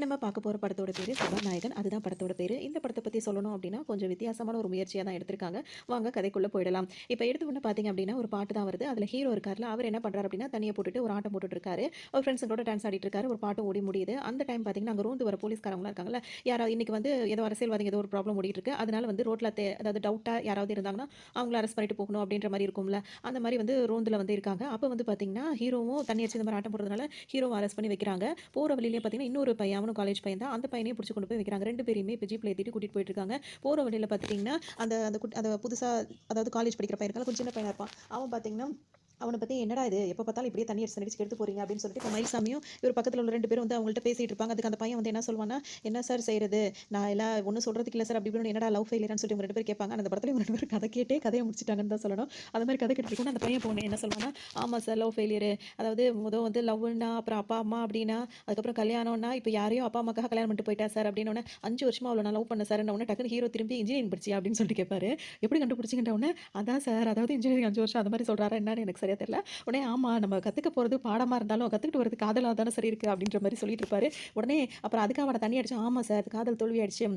நம்ம பார்க்க போகிற படத்தோட பேர் சபாநாயகன். அதுதான் படத்தோட பேர். இந்த படத்தை பற்றி சொல்லணும் அப்படின்னா கொஞ்சம் வித்தியாசமான ஒரு முயற்சியாக தான் எடுத்திருக்காங்க. வாங்க கதைக்குள்ளே போயிடலாம். இப்போ எடுத்த உடனே பார்த்தீங்க அப்படின்னா ஒரு பாட்டு தான் வருது. அதில் ஹீரோ இருக்கார்ல, அவர் என்ன பண்ணுறாரு அப்படின்னா தனியாக போட்டுட்டு ஒரு ஆட்டம் போட்டுட்டு இருக்காரு. ஒரு ஃப்ரெண்ட்ஸுங்களோட டான்ஸ் ஆடிட்டு இருக்காரு. ஒரு பாட்டும் ஓடி முடியுது. அந்த டைம் பார்த்தீங்கன்னா அங்கே ரோந்து வர போலீஸ்காரங்களாம் இருக்காங்கல்ல, யாராவது இன்னைக்கு வந்து ஏதோ அரசியல்வாதிங்க ஏதோ ஒரு ப்ராப்ளம் ஓடிட்டு இருக்கு. அதனால வந்து ரோட்டில் அதாவது டவுட்டாக யாராவது இருந்தாங்கன்னா அவங்கள அரெஸ்ட் பண்ணிட்டு போகணும் அப்படின்ற மாதிரி இருக்கும்ல. அந்த மாதிரி வந்து ரோந்தில் வந்து இருக்காங்க. அப்போ வந்து பார்த்தீங்கன்னா ஹீரோவும் தண்ணி அடிச்சு இந்த மாதிரி ஆட்டம் போடுறதுனால ஹீரோவை அரெஸ்ட் பண்ணி வைக்கிறாங்க. போகிற வழியிலே பார்த்தீங்கன்னா இன்னொரு பையன், அவனும் காலேஜ் பையன் தான். அந்த பையனையும் பிடிச்சி கொண்டு போய் வைக்கிறாங்க. 2 பேரையுமே இப்போ ஜீப்ல ஏத்திட்டு கூட்டிட்டு போயிட்டு இருக்காங்க. போற வழியில பார்த்துட்டீங்கன்னா அந்த அந்த அந்த புதுசா அதாவது காலேஜ் படிக்கிற பையன் இருக்கான்ல, கொஞ்சம் சின்ன பையனா இருப்பான். அவன் பார்த்தீங்கன்னா அவனை பற்றி என்னடா இது எப்போ பார்த்தாலும் இப்படியே தண்ணி அடிச்சு எடுத்து போறீங்க அப்படின்னு சொல்லிட்டு இப்போ மயில்சாமியும் இவர் பக்கத்தில் உள்ள 2 பேரும் வந்து அவங்கள்ட்ட பேசிட்டு இருப்பாங்க. அதுக்கு அந்த பையன் வந்து என்ன சொல்லுவானா, என்ன சார் செய்யறது, நான் எல்லாம் ஒன்றும் சொல்றதுக்கு இல்லை சார் அப்படி இப்படின்னு, என்னடா லவ் ஃபெயிலியர்னு சொல்லிட்டு இவங்க 2 பேர் கேட்பாங்க. அந்த படத்துல இவங்க 2 பேரும் கதை கேட்டே கதையை முடிச்சிட்டாங்கன்னு தான் சொல்லணும். அந்த மாதிரி கதை கேட்டு இருக்கணும். அந்த பையன் போன என்ன சொல்லுவானா, ஆமாம் சார் லவ் ஃபெயிலியர், அதாவது முதல் வந்து லவ்னா அப்புறம் அப்பா அம்மா அப்படின்னா அதுக்கப்புறம் கல்யாணம்னா இப்போ யாரையும் அப்பா அம்மாக்காக கல்யாணம் பண்ணிட்டு போயிட்டா சார் அப்படின்னு 5 வருஷமா அவ்வளோ நான் லவ் பண்ண சார் உடனே டக்குனு ஹீரோ திரும்பி இன்ஜினியரிங் படிச்சியா அப்படின்னு சொல்லிட்டு கேட்பாரு. எப்படி கண்டுபிடிச்சிங்கன்ற உடனே அதான் சார் அதாவது இன்ஜினியரிங் 5 வருஷம் அந்த மாதிரி சொல்றாரா என்னன்னு எனக்கு சரியா தெரியல. உடனே ஆமா நம்ம கத்துக்க போறது பாடமா இருந்தாலும் கத்துக்கிட்டு வரது காதலா தானே சரி இருக்கு அப்படின்ற மாதிரி சொல்லிட்டு இருப்பாரு. உடனே அப்புறம் அதுக்காக அவனை தண்ணி அடிச்சு, ஆமா சார் காதல் தோல்வி ஆயிடுச்சு,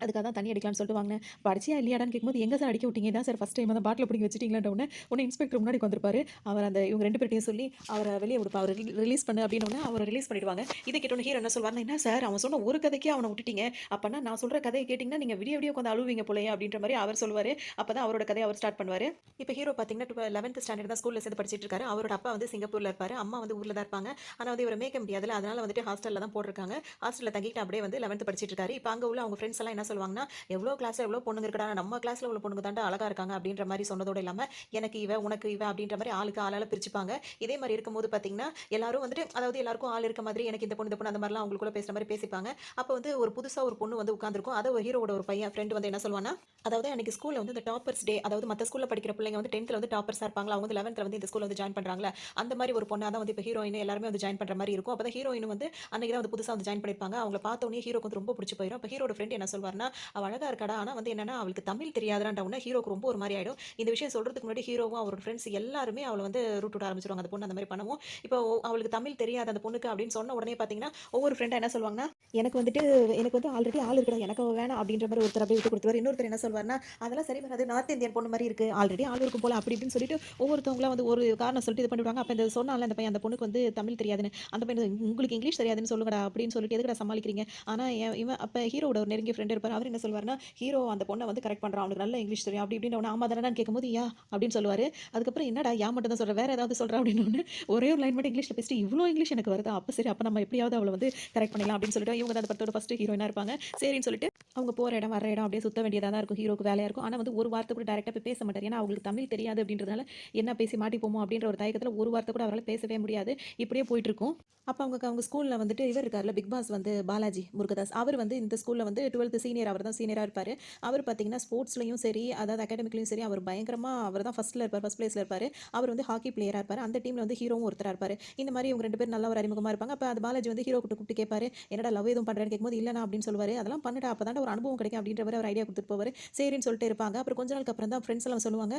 அதுக்காக தான் தண்ணி அடிக்கலாம்னு சொல்லிட்டு வாங்கினேன். படிச்சியா இல்லையாடான்னு கேட்கும்போது எங்கே சார் அடிக்க விட்டீங்க, தான் சார் ஃபஸ்ட் டைம் தான் பாட்டில் பிடிங்க வச்சுட்டீங்களான்ற உடனே இன்ஸ்பெக்டர் முன்னாடி வந்திருப்பாரு. அவர் அந்த இவங்க 2 பேர்ட்டையும் சொல்லி அவரை வெளியே விடுப்பா, அவர் ரிலீஸ் பண்ணு அப்படின்னு அவரை ரிலீஸ் பண்ணிடுவாங்க. இதை கேட்டோன்னு ஹீரோ என்ன சொல்வாருன்னா, என்ன சார் அவன் சொன்ன ஒரு கதைக்கே அவனை விட்டுட்டீங்க, அப்போனா நான் சொல்கிற கதையை கேட்டிங்கன்னா நீங்கள் விடிய விடிய உட்காந்து அழுவீங்க போலையே அப்படின்ற மாதிரி அவர் சொல்லுவார். அப்போ தான் அவரோட கதையை அவர் ஸ்டார்ட் பண்ணுவார். இப்போ ஹீரோ பார்த்தீங்கன்னா 11th ஸ்டாண்டர்ட் தான் ஸ்கூலில் சேர்ந்து படிச்சிட்டு இருக்காரு. அவரோட அப்பா வந்து சிங்கப்பூரில் இருப்பார், அம்மா வந்து ஊரில் தான் இருப்பாங்க. ஆனால் வந்து இவரை மேய்க்க முடியாதுல, அதனால வந்துட்டு ஹாஸ்டலில் தான் போட்டிருக்காங்க. ஹாஸ்டலில் தங்கிட்டு அப்படியே வந்து 11th படிச்சிட்டு இருக்காரு. இப்போ அங்கே உள்ள அவங்க ஃப்ரெண்ட்ஸ் எல்லாம் என்ன சொல்லுவாங்கன்னா, எவ்வளோ கிளாஸில் எவ்வளோ பொண்ணுங்க இருக்கடா, நம்ம கிளாஸில் உள்ள பொண்ணுங்க தாண்டா அழகாக இருக்காங்க அப்படின்ற மாதிரி சொன்னதோடு இல்லாமல் எனக்கு இவ உனக்கு இவ அப்படின்ற மாதிரி ஆளுக்கு ஆளால் பிரிச்சுப்பாங்க. இதே மாதிரி இருக்கும்போது பார்த்தீங்கன்னா எல்லாரும் வந்துட்டு அதாவது எல்லாருக்கும் ஆள் இருக்க மாதிரி எனக்கு இந்த பொண்ணு அந்த மாதிரிலாம் அவங்களுக்குள்ள பேசுகிற மாதிரி பேசிப்பாங்க. அப்போ வந்து ஒரு புதுசாக ஒரு பொண்ணு வந்து உட்காந்துருக்கும். அதை ஒரு ஹீரோட ஒரு பையன் ஃப்ரெண்டு வந்து என்ன சொல்லுவானா, அதாவது அன்றைக்கி ஸ்கூலில் வந்து இந்த டாப்பர்ஸ் டே, அதாவது மற்ற ஸ்கூலில் படிக்கிற பிள்ளைங்க வந்து 10th வந்து டாப்பர்ஸாக இருப்பாங்களா, அவங்க வந்து 11th வந்து இந்த ஸ்கூலில் வந்து ஜாயின் பண்ணுறாங்களா, அந்த மாதிரி ஒரு பொண்ணாக தான் வந்து இப்போ ஹீரோயின் எல்லாருமே வந்து ஜாயின் பண்ணுற மாதிரி இருக்கும். அப்போ தான் ஹீரோயின் வந்து அன்றைக்கி தான் வந்து புதுசாக வந்து ஜாயின் பண்ணியிருப்பாங்க. அவங்கள பார்த்தோன்னே ஹீரோக்கு வந்து ரொம்ப பிடிச்சி போயிடும். அப்போ ஹீரோட ஃப்ரெண்ட் என்ன சொல்வார்னா, அவள் அழகாக இருக்கடா, ஆனால் வந்து என்னன்னா அவளுக்கு தமிழ் தெரியாதுன்ற உடனே ஹீரோக்கு ரொம்ப ஒரு மாதிரி ஆயிடும். இந்த விஷயம் சொல்றதுக்கு முன்னாடி ஹீரோவும் அவரோட ஃப்ரெண்ட்ஸ் எல்லாருமே அவளை வந்து ரூட் விட ஆரம்பிச்சிருவாங்க. அந்த பொண்ணு அந்த மாதிரி பண்ணவும் இப்போ அவளுக்கு தமிழ் தெரியாது அந்த பொண்ணுக்கு அப்படின்னு சொன்ன உடனே பார்த்தீங்கன்னா ஒவ்வொரு ஃப்ரெண்டா என்ன சொல்லுவாங்கன்னா, எனக்கு வந்து ஆல்ரெடி ஆள் இருக்கடா, எனக்கு வேணாம் அப்படின்ற மாதிரி ஒருத்தர் அப்படியே விட்டு கொடுத்துருவார். இன்னொருத்தர் என்ன சொல்வார்னா, அதெல்லாம் சரி வராது, நார்த் இந்தியன் பொண்ணு மாதிரி இருக்கு, ஆல்ரெடி ஆள் இருக்கும் போல அப்படி இப்படின்னு சொல்லிட்டு ஒவ்வொருத்தவங்களா வந்து ஒரு காரணம் சொல்லிட்டு இது பண்ணிவிடுவாங்க. அப்போ இந்த சொன்னால அந்த பையன் அந்த பொண்ணுக்கு வந்து தமிழ் தெரியாதுன்னு, அந்த பையன் உங்களுக்கு இங்கிலீஷ் தெரியாதுன்னு சொல்லுங்கடா அப்படின்னு சொல்லிட்டு எதுக்கடா சமாளிக்கிறீங்க. ஆனால் இவன் அப்போ ஹீரோட ஒரு நெருங்கிய ஃப்ரெண்ட் இருப்பார். அவர் என்ன சொல்வார்னா, ஹீரோ அந்த பொண்ணை வந்து கரெக்ட் பண்ணுறான், அவனுக்கு நல்ல இங்கிலீஷ் தெரியும் அப்படி இப்படின்னு ஆமா தானே கேட்கும்போது யா அப்படின்னு சொல்லுவார். அதுக்கப்புறம் என்னடா யா மட்டும் தான் சொல்கிறேன் வேறு ஏதாவது சொல்கிறேன் அப்படின்னு ஒரே ஒரு லைன் மட்டும் இங்கிலீஷில் பேசிட்டு இவ்வளோ இங்கிலீஷ் எனக்கு வருதா, அப்போ சரி அப்போ நம்ம எப்படியாவது அவளை வந்து கரெக்ட் பண்ணிடலாம் அப்படின்னு சொல்லிட்டு இவங்க தான் அந்த படத்தோட ஃபஸ்ட்டு ஹீரோயினாக இருப்பாங்க. சரின்னு சொல்லிட்டு அவங்க போகிற இடம் வர இடம் அப்படியே சுத்த வேண்டியதாக தான் இருக்கும். ஹீரோக்கு வேலையாக இருக்கும். ஆனால் வந்து ஒரு வார்த்தை கூட டேரெக்டாக போய் பேச மாட்டார். ஏன்னா அவங்களுக்கு தமிழ் தெரியாது அப்படின்றதுனால என்ன பேசி மாட்டிப்போமோ அப்படின்ற ஒரு தயக்கத்தில் ஒரு வார்த்தை கூட அவரால் பேசவே முடியாது. இப்படியே போயிட்டு இருக்கும். அப்போ அவங்க ஸ்கூலில் வந்துட்டு இவர் இருக்கார்ல பிக் பாஸ் வந்து பாலாஜி முருகதாஸ், அவர் வந்து இந்த ஸ்கூலில் வந்து 12th சீனியர், அவர் தான் சீனியராக இருப்பார். அவர் பார்த்தீங்கன்னா ஸ்போர்ட்ஸ்லையும் சரி அதாவது அகாடமிக்லையும் சரி அவர் பயங்கரமாக அவர் தான் ஃபஸ்ட்டில் இருப்பார், ஃபஸ்ட் பிளேஸில் இருப்பார். அவர் வந்து ஹாக்கி பிளேயராக இருப்பார். அந்த டீமில் வந்து ஹீரோவும் ஒருத்தராக இருப்பார். இந்த மாதிரி இவங்க 2 பேர் நல்ல ஒரு அறிமுகமாக இருப்பாங்க. அப்போ அது பாலாஜி வந்து ஹீரோ கூப்பிட்டு கேட்பாரு, என்னடா லவ் எதுவும் பண்ணுறேன்னு கேட்கும்போது இல்லைனா அப்படின்னு சொல்லுவார். அதெல்லாம் பண்ணிட்டா அப்போ தான் ஒரு அனுபவம் கிடைக்கும் அப்படின்ற மாதிரி அவர் ஐடியா கொடுத்துட்டு போவார். சரின்னு சொல்லிட்டு இருப்பாங்க. அப்புறம் கொஞ்ச நாளுக்கு அப்புறம் தான் ஃப்ரெண்ட்ஸ் எல்லாம் சொல்லுவாங்க,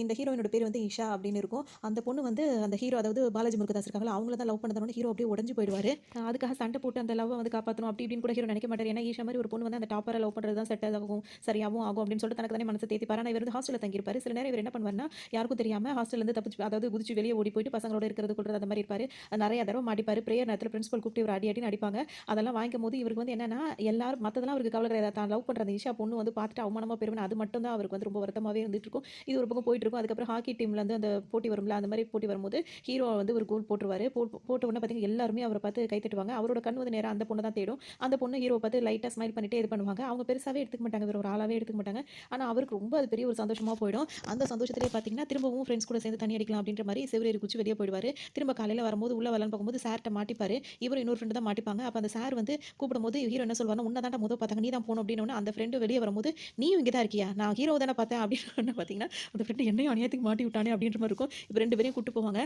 இந்த ஹீரோயினோட பேர் வந்து இஷா அப்படின்னு இருக்கும். அந்த பொண்ணு வந்து அந்த ஹீரோ அதாவது பாலாஜி முருகதாஸ் இருக்காங்களா அவங்கள தான் லவ் பண்ணதோட ஹீரோ அப்படியே உடஞ்சு போயிடுவார். அதுக்காக சண்டை போட்டு அந்த லவ் வந்து காப்பாற்றணும் அப்படி இப்படின்னு கூட ஹீரோ நினைக்க மாட்டார். ஏன்னா ஈஷா மாதிரி ஒரு பொண்ணு வந்து அந்த டாப்பரை லவ் பண்ணுறது தான் செட் ஆகும், சரியாகவும் ஆகும் அப்படின்னு சொல்லிட்டு தனக்கு தானே மனசு தேத்திப்பார். ஆனால் இவர் வந்து ஹாஸ்டலில் தங்கியிருப்பார். சில நேரம் இவர் என்ன பண்ணுவார்னா, யாருக்கும் தெரியாமல் ஹாஸ்டல்லேருந்து தப்பிச்சு அதாவது குதிச்சு வெளியே ஓடி போயிட்டு பசங்களோட இருக்கிறது கொள்றது அந்த மாதிரி இருப்பார். நிறைய தடவை மாட்டிப்பார். பிரேயர் நேரத்தில் பிரின்சிபல் கூப்பிட்டு இவர் அடி அடின்னு அடிப்பாங்க. அதெல்லாம் வாங்கிக்கும் போது இவருக்கு வந்து என்னன்னா எல்லாரும் மற்றதெல்லாம் அவருக்கு கவலை கிடையாது, தான் லவ் பண்ணுற அந்த ஈஷா பொண்ணு வந்து பார்த்துட்டு அவமானமாக பெறுவேன், அது மட்டும் தான் அவருக்கு வந்து ரொம்ப வருத்தமாகவே இருந்துட்டு இருக்கும். இது ஒரு பக்கம் போயிட்டு இருக்கும். அதுக்கப்புறம் ஹாக்கி டீமில் வந்து அந்த போட்டி வரும்ல, அந்த மாதிரி போட்டி வரும்போது ஹீரோ வந்து ஒரு கோல் போட்டுருவாரு. போட்ட உடனே பார்த்தீங்கன்னா எல்லாருமே அவரை பார்த்து கை தட்டுவாங்க. அவரோட கண் வந்து நேரம் அந்த பொண்ணு தான் தேடும். அந்த பொண்ணு ஹீரோ பார்த்து லைட்டாக ஸ்மைல் பண்ணிட்டு இது பண்ணுவாங்க. அவங்க பெருசாகவே எடுத்துக்க மாட்டாங்க, வேற ஒரு ஆளாவே எடுத்துக்க மாட்டாங்க. ஆனால் அவருக்கு ரொம்ப அது பெரிய ஒரு சந்தோஷமாக போயிடும். அந்த சந்தோஷத்திலே பார்த்தீங்கன்னா திரும்பவும் ஃப்ரெண்ட்ஸ் கூட சேர்ந்து தண்ணி அடிக்கலாம் அப்படின்ற மாதிரி செவிரேறி குச்சி வெளியே போயிடுவார். திரும்ப காலையில் வரும்போது உள்ள வரலான்னு பார்க்கும்போது சார்ட்ட மாட்டிப்பாரு. இவர் இன்னொரு ஃப்ரெண்டு தான் மாட்டிப்பாங்க. அப்போ அந்த சார் வந்து கூப்பிடும்போது ஹீரோ என்ன சொல்வாருன்னா, உன்னை தாண்டா முதல் பார்த்தாங்க, நீ தான் போகணும் அப்படின்னு. அந்த ஃப்ரெண்டு வெளியே வரும்போது நீயும் இங்கே தான் இருக்கியா, நான் ஹீரோ தானே பார்த்தேன் அப்படின்னு பார்த்தீங்கன்னா அந்த ஃப்ரெண்டு என்னையும் அநியாயத்துக்கு மாட்டி விட்டானே அப்படின்ற மாதிரி இருக்கும். இப்போ 2 பேரையும் கூட்டு போவாங்க.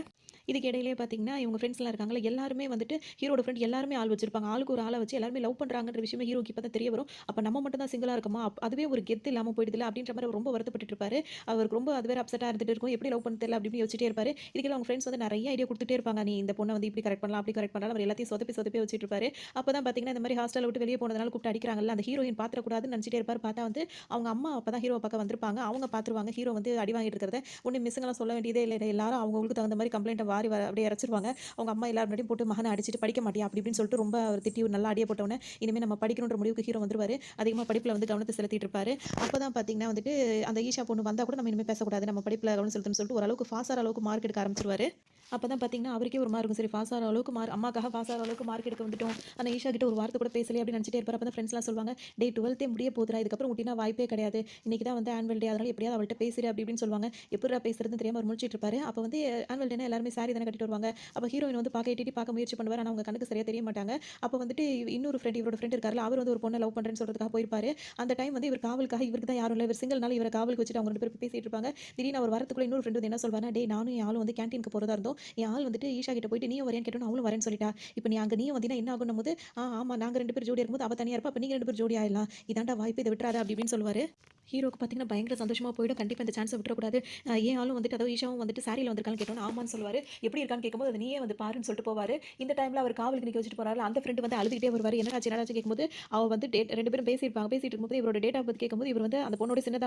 இதுக்கு இடையிலேயே பார்த்தீங்கன்னா, இவங்க ஃப்ரெண்ட்ஸ்லாம் இருக்காங்கல்ல, எல்லாருமே வந்துட்டு ஹீரோட ஃப்ரெண்ட் எல்லாருமே ஆள் வச்சிருப்பாங்க. ஆளுக்கு ஒரு ஆள வச்சு எல்லாருமே லவ் பண்றாங்கன்ற விஷயமே ஹீரோக்கு இப்ப தான் தெரிய வரும். அப்ப நம்ம மட்டும் தான் சிங்கிளா இருக்கோமா? அதுவே ஒரு கெத்து இல்லாம போயிடுதுல்ல அப்படின்ற மாரி அவர் ரொம்ப வருத்தப்பட்டுட்டு இருப்பாரு. அவருக்கு ரொம்ப அது வேற அப்செட்டா இருந்துட்டு இருக்கும். எப்படி லவ் பண்ண தெரியல அப்படி இப்படின்னு யோசிச்சிட்டே இருப்பாரு. இதுக்கெல்லாம் அவங்க ஃப்ரெண்ட்ஸ் வந்து நெறைய ஐடியா குடுத்துட்டே இருப்பாங்க. நீ இந்த பொண்ண வந்து இப்படி கரெக்ட் பண்ணலாம், அப்படி கரெக்ட் பண்ணலாம். அவர் எல்லாத்தையும் சொதப்பி சொதப்பி வச்சுட்டு இருப்பாரு. அப்பதான் பார்த்தீங்கன்னா, இந்த மாரி ஹாஸ்டல விட்டு வெளிய போனதுனால கூப்பிட்டு அடிக்கிறாங்கல்ல, அந்த ஹீரோயின் பாத்துறக்கூடாதுன்னு நெனச்சிட்டே இருப்பாரு. பார்த்தா வந்து அவங்க அம்மா அப்பதான் ஹீரோவ பாக்க வந்திருப்பாங்க. அவங்க பாத்துருவாங்க. ஹீரோ வந்து அடி வாங்கிட்டு இருக்கிறத. ஒண்ணும் மிஸ்ஸுங்கலாம் சொல்ல வேண்டியதே இல்ல. எல்லாரும் அவங்களுக்கு தகுந்த மாரி கம்ப்ளைண்ட்ட வாரி அப்படியே இறச்சிருவாங்க. அவங்க அம்மா எல்லார் முன்னாடியும் போட்டு மகன அடிச்சுட்டு படிக்க மாட்டியா? அப்படி இப்படின்னு சொல்லிட்டு ரொம்ப அவர் திட்டி நல்லா அடிய போட்டவுனே, இனிமே நம்ம படிக்கணுன்ற முடிவுக்கு ஹீரோ வந்துருவாரு. அதிகமா படிப்புல வந்து கவனத்த செலுத்திட்டு இருப்பாரு. அப்பதான் பார்த்தீங்கன்னா வந்துட்டு, அந்த ஈஷா பொண்ணு வந்தா கூட நம்ம இனிமே பேசக்கூடாது. நம்ம படிப்புல கவனம் செலுத்தணும்னு சொல்லிட்டு ஓரளவுக்கு பாஸ் ஆற அளவுக்கு மார்க் எடுக்க ஆரம்பிச்சுருவாரு. அப்பதான் பார்த்தீங்கன்னா, அவருக்கே ஒரு மாரி இருக்கும். சரி பாஸ் ஆற அளவுக்கு அம்மாக்காக பாஸ் ஆற அளவுக்கு மார்க் எடுக்க வந்துட்டோம். ஆனா ஈஷா கிட்ட ஒரு வார்த்தை கூட பேசலையே அப்படின்னு நினைச்சிட்டே இருப்பாரு. அப்பதான் ஃப்ரெண்ட்ஸ்லாம் சொல்லுவாங்க, "டேய் 12த்தே முடிய போதுடா. இதுக்கப்புறம் உட்டினா வாய்ப்பே கிடையாது. இன்னைக்கு தான் வந்து ஆனுவல் டே. அதனால எப்படியாவது அவள்ட்ட பேசிரு" அப்படி இப்படின்னு சொல்லுவாங்க. எப்புட்றா பேசுறதுன்னு தெரியாம அவர் முழிச்சிட்டு இருப்பாரு. அப்ப வந்து ஆனுவல் டேனா எல்லாருமே சாரி தானே கட்டிட்டு வருவாங்க. அப்ப ஹீரோயின் வந்து பார்க்க எட்டி எட்டி பார்க்க முயற்சி பண்ணுவாரு. ஆனா அவங்க கண்ணுக்கு சரியா தெரிய மாட்டாங்க. அப்ப வந்துட்டு இன்னொரு ஃப்ரெண்ட் இவரோட ஃப்ரெண்ட் இருக்கார்ல, அவர் வந்து ஒரு பொண்ண லவ் பண்றேன்னு சொல்றதுக்காக போயிருப்பாரு. அந்த டைம் வந்து இவர் காவலுக்காக இவருக்கு தான் யாரும் இல்ல. இவர் சிங்கிள்னால இவர காவலுக்கு வச்சுட்டு அவங்க 2 பேரும் பேசிட்டு இருப்பாங்க. திடீர்னு அவர் வரத்துக்குள்ள இன்னொரு ஃப்ரெண்ட் வந்து என்ன சொல்வாருன்னா, "டேய் நானும் என் ஆளும் வந்து கேன்டீனுக்கு போறதா இருந்தோம். என் ஆள் வந்துட்டு ஈஷா கிட்ட போயிட்டு நீயும் வரியான்னு கேட்டோனே அவளும் வரேன்னு சொல்லிட்டா. இப்ப நீயும் வந்தீன்னா என்ன ஆகும்ன்னும்போது, ஆமா நாங்க 2 பேரும் ஜோடியா இருக்கும்போது அவ தனியா இருப்பா. அப்ப நீங்க 2 பேரும் ஜோடியா ஆயிடலாம். இதான்டா வாய்ப்பு. இத விட்டுறாத" அப்படி இப்படின்னு சொல்லுவாரு. ஹீரோக்கு பார்த்தீங்கன்னா, பயங்கர சந்தோஷமா போயிடும். கண்டிப்பா இந்த சான்ஸ விட்டுறக்கூடாது. என் ஆளும் வந்துட்டு அதாவது ஈஷாவும் வந்துட்டு சாரில வந்திருக்கான்னு கேட்டோனே, ஆமான்னு சொல்லுவாரு. எப்படி இருக்கான்னு கேட்கும்போது, "அத நீயே வந்து பாருன்னு" சொல்லிட்டு போவாரு. இந்த டைம்ல அவர் காவலுக்கு நிக்க வச்சுட்டு போறார்ல, அந்த ஃப்ரெண்ட் வந்து அழுதுகிட்டே வருவாரு. என்னடாச்சு என்னடாச்சு கேட்கும்போது, அவ வந்து 2 பேரும் பேசியிருப்பாங்க. பேசிட்டு இருக்கும்போது இவரோட டேட் ஆஃப் பர்த் கேட்கும்போது, இவர் வந்து அந்த பொண்ணோட சின்ன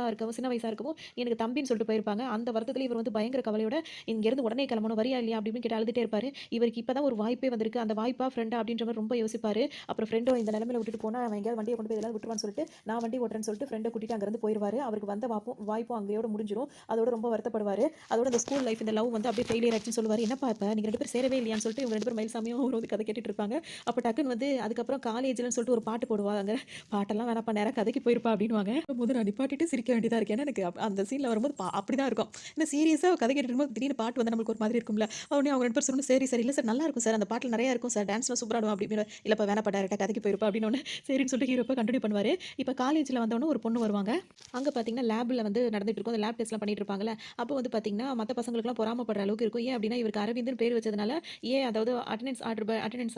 வயசா இருக்கவும், "நீ எனக்கு தம்பின்னு" சொல்லிட்டு போயிருப்பாங்க. அந்த வருத்தத்தில இவர் வந்து பயங்கர கவலையோட, "இங்கேருந்து உடனே கிளம்பணும். வரியா இல்லையா?" அப்படி இப்படின்னு கேட்டு அழுதுட்டே இருப்பாரு. இவருக்கு இப்ப தான் ஒரு வாய்ப்பே வந்திருக்கு. அந்த வாய்ப்பா, ஃப்ரெண்டா அப்படின்ற மாரி ரொம்ப யோசிப்பாரு. அப்புறம் ஃப்ரெண்டும் இந்த நிலைமையில விட்டுட்டு போனா, அவன் எங்கேயாவது வண்டிய கொண்டு போய் எதாவது விட்டுருவான்னு சொல்லிட்டு, நான் வண்டி ஓட்டுறேன்னு சொல்லிட்டு ஃப்ரெண்ட கூட்டிட்டு அங்கருந்து போயிருவாரு. அவருக்கு வந்த வாய்ப்பும் அங்கேயோட முடிஞ்சிரும். அதோட ரொம்ப வருத்தப்படுவாரு. அதோட இந்த ஸ்கூல் லைஃப் இந்த லவ் வந்து அப்படியே ஃபெயிலியர் ஆயிடுச்சுன்னு சொல்லுவாரு. "என்னப்பா இப்ப நீங்க 2 பேரும் சேரவே இல்லையான்னு?" சொல்லிட்டு இவங்க 2 பேரும் மயில்சாமியும் அவரும் வந்து கதை கேட்டுட்டு இருப்பாங்க. அப்ப டக்குன்னு வந்து அதுக்கப்புறம் காலேஜ்லன்னு சொல்லிட்டு ஒரு பாட்டு போடுவாங்க. "பாட்டெல்லாம் வேணாம்ப்பா நேரா கதைக்கு போயிருப்பா" அப்படின்னுவாங்க. போது நான் நிப்பாட்டிட்டு சிரிக்க வேண்டியதா இருக்கு. ஏன்னா எனக்கு அந்த சீன்ல வரும்போது அப்படிதான் இருக்கும். இந்த சீரியஸா கதை கேட்டுட்டு இருக்கும்போது திடீர்னு பாட்டு வந்தா நம்மளுக்கு ஒரு மாதிரி இருக்கும்ல. உடனே அவங்க 2 பேரும் சொன்னோனே, "சரி, சரி. இல்ல சார் நல்லாருக்கும் சார். அந்த பாட்டுல நெறைய இருக்கும் சார். டான்ஸ்லாம் சூப்பரா ஆடுவான்" அப்படின்னு. "இல்லப்பா வேணாம்ப்பா டைரக்ட்டா கதைக்கு போயிருப்பா" அப்படின்னோனே, சரின்னு சொல்லிட்டு ஹீரோ கன்டின்யூ பண்ணுவாரு. இப்ப காலேஜ்ல வந்தோனே ஒரு பொண்ணு வருவாங்க. அங்க பார்த்தீங்கன்னா, லேப்ல வந்து நடந்துட்டு இருக்கும். அந்த லேப் டெஸ்ட்லாம் பண்ணிட்டு இருப்பாங்கல்ல. அப்போ வந்து பார்த்தீங்கன்னா, மத்த பசங்களுக்குலாம் பொறாமப்படுற அளவுக்கு இருக்கும். ஏன் அப்டின்னா, இவருக்கு அரவிந்த்ன்னு பேர் வச்சதுனால, அதாவது அட்டெண்டன்ஸ்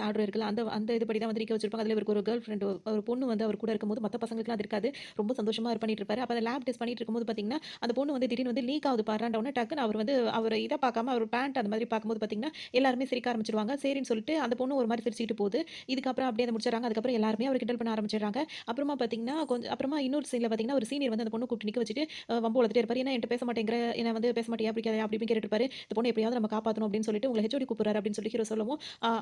ஆர்டர் இருக்குல்ல, அந்த இதுபடி தான் வந்து நிக்க வச்சிருப்பாங்க. அதில இவருக்கு ஒரு கேர்ள் ஃப்ரெண்ட் ஒரு பொண்ணு வந்து அவர் கூட இருக்கும்போது, மத்த பசங்களுக்குலாம் அது இருக்காது. ரொம்ப சந்தோஷமா பண்ணிட்டு இருப்பாரு. அப்ப அந்த லேப் டெஸ்ட் பண்ணிட்டு இருக்கும்போது பார்த்தீங்கன்னா, அந்த பொண்ணு வந்து திடீர்னு வந்து லீக் ஆகுது பாருன்ற உடனே டக்குன்னு அவர் வந்து அவர் இத பார்க்காம அவர் பேண்ட் அந்த மாதிரி பார்க்கும்போது பார்த்தீங்கன்னா, எல்லாருமே சிரிக்க ஆரம்பிச்சுருவாங்க. சரின்னு சொல்லிட்டு அந்த பொண்ணு ஒரு மாரி சிரிச்சுக்கிட்டு போகுது. இதுக்கப்புறம் அப்டியே அத முடிச்சுடுறாங்க. அதுக்கப்புறம் எல்லாருமே அவர கிண்டல் பண்ண ஆரம்பிச்சுடுறாங்க. அப்புறமா பார்த்தீங்கன்னா, கொஞ்சம் அப்புறமா இன்னொரு சீன்ல பார்த்தீங்கன்னா, ஒரு சீனியர் வந்து அந்த பொண்ண கூப்பிட்டு நிக்க வச்சுட்டு வம்பு வளர்த்துட்டே இருப்பாரு. "என்ன என்ட்ட பேச மாட்டேங்கிற? என்ன வந்து பேச மாட்டியா? பிடிக்காதா?" அப்படி இப்படின்னு கேட்டுட்டு இருப்பாரு. இந்த பொண்ண எப்படியாவது நம்ம காப்பாத்தணும் அப்படின்னு சொல்லிட்டு, "உங்கள ஹெச்ஓடி கூப்பிடுறாரு" அப்படின்னு சொல்லி ஹீரோ சொல்லவும்,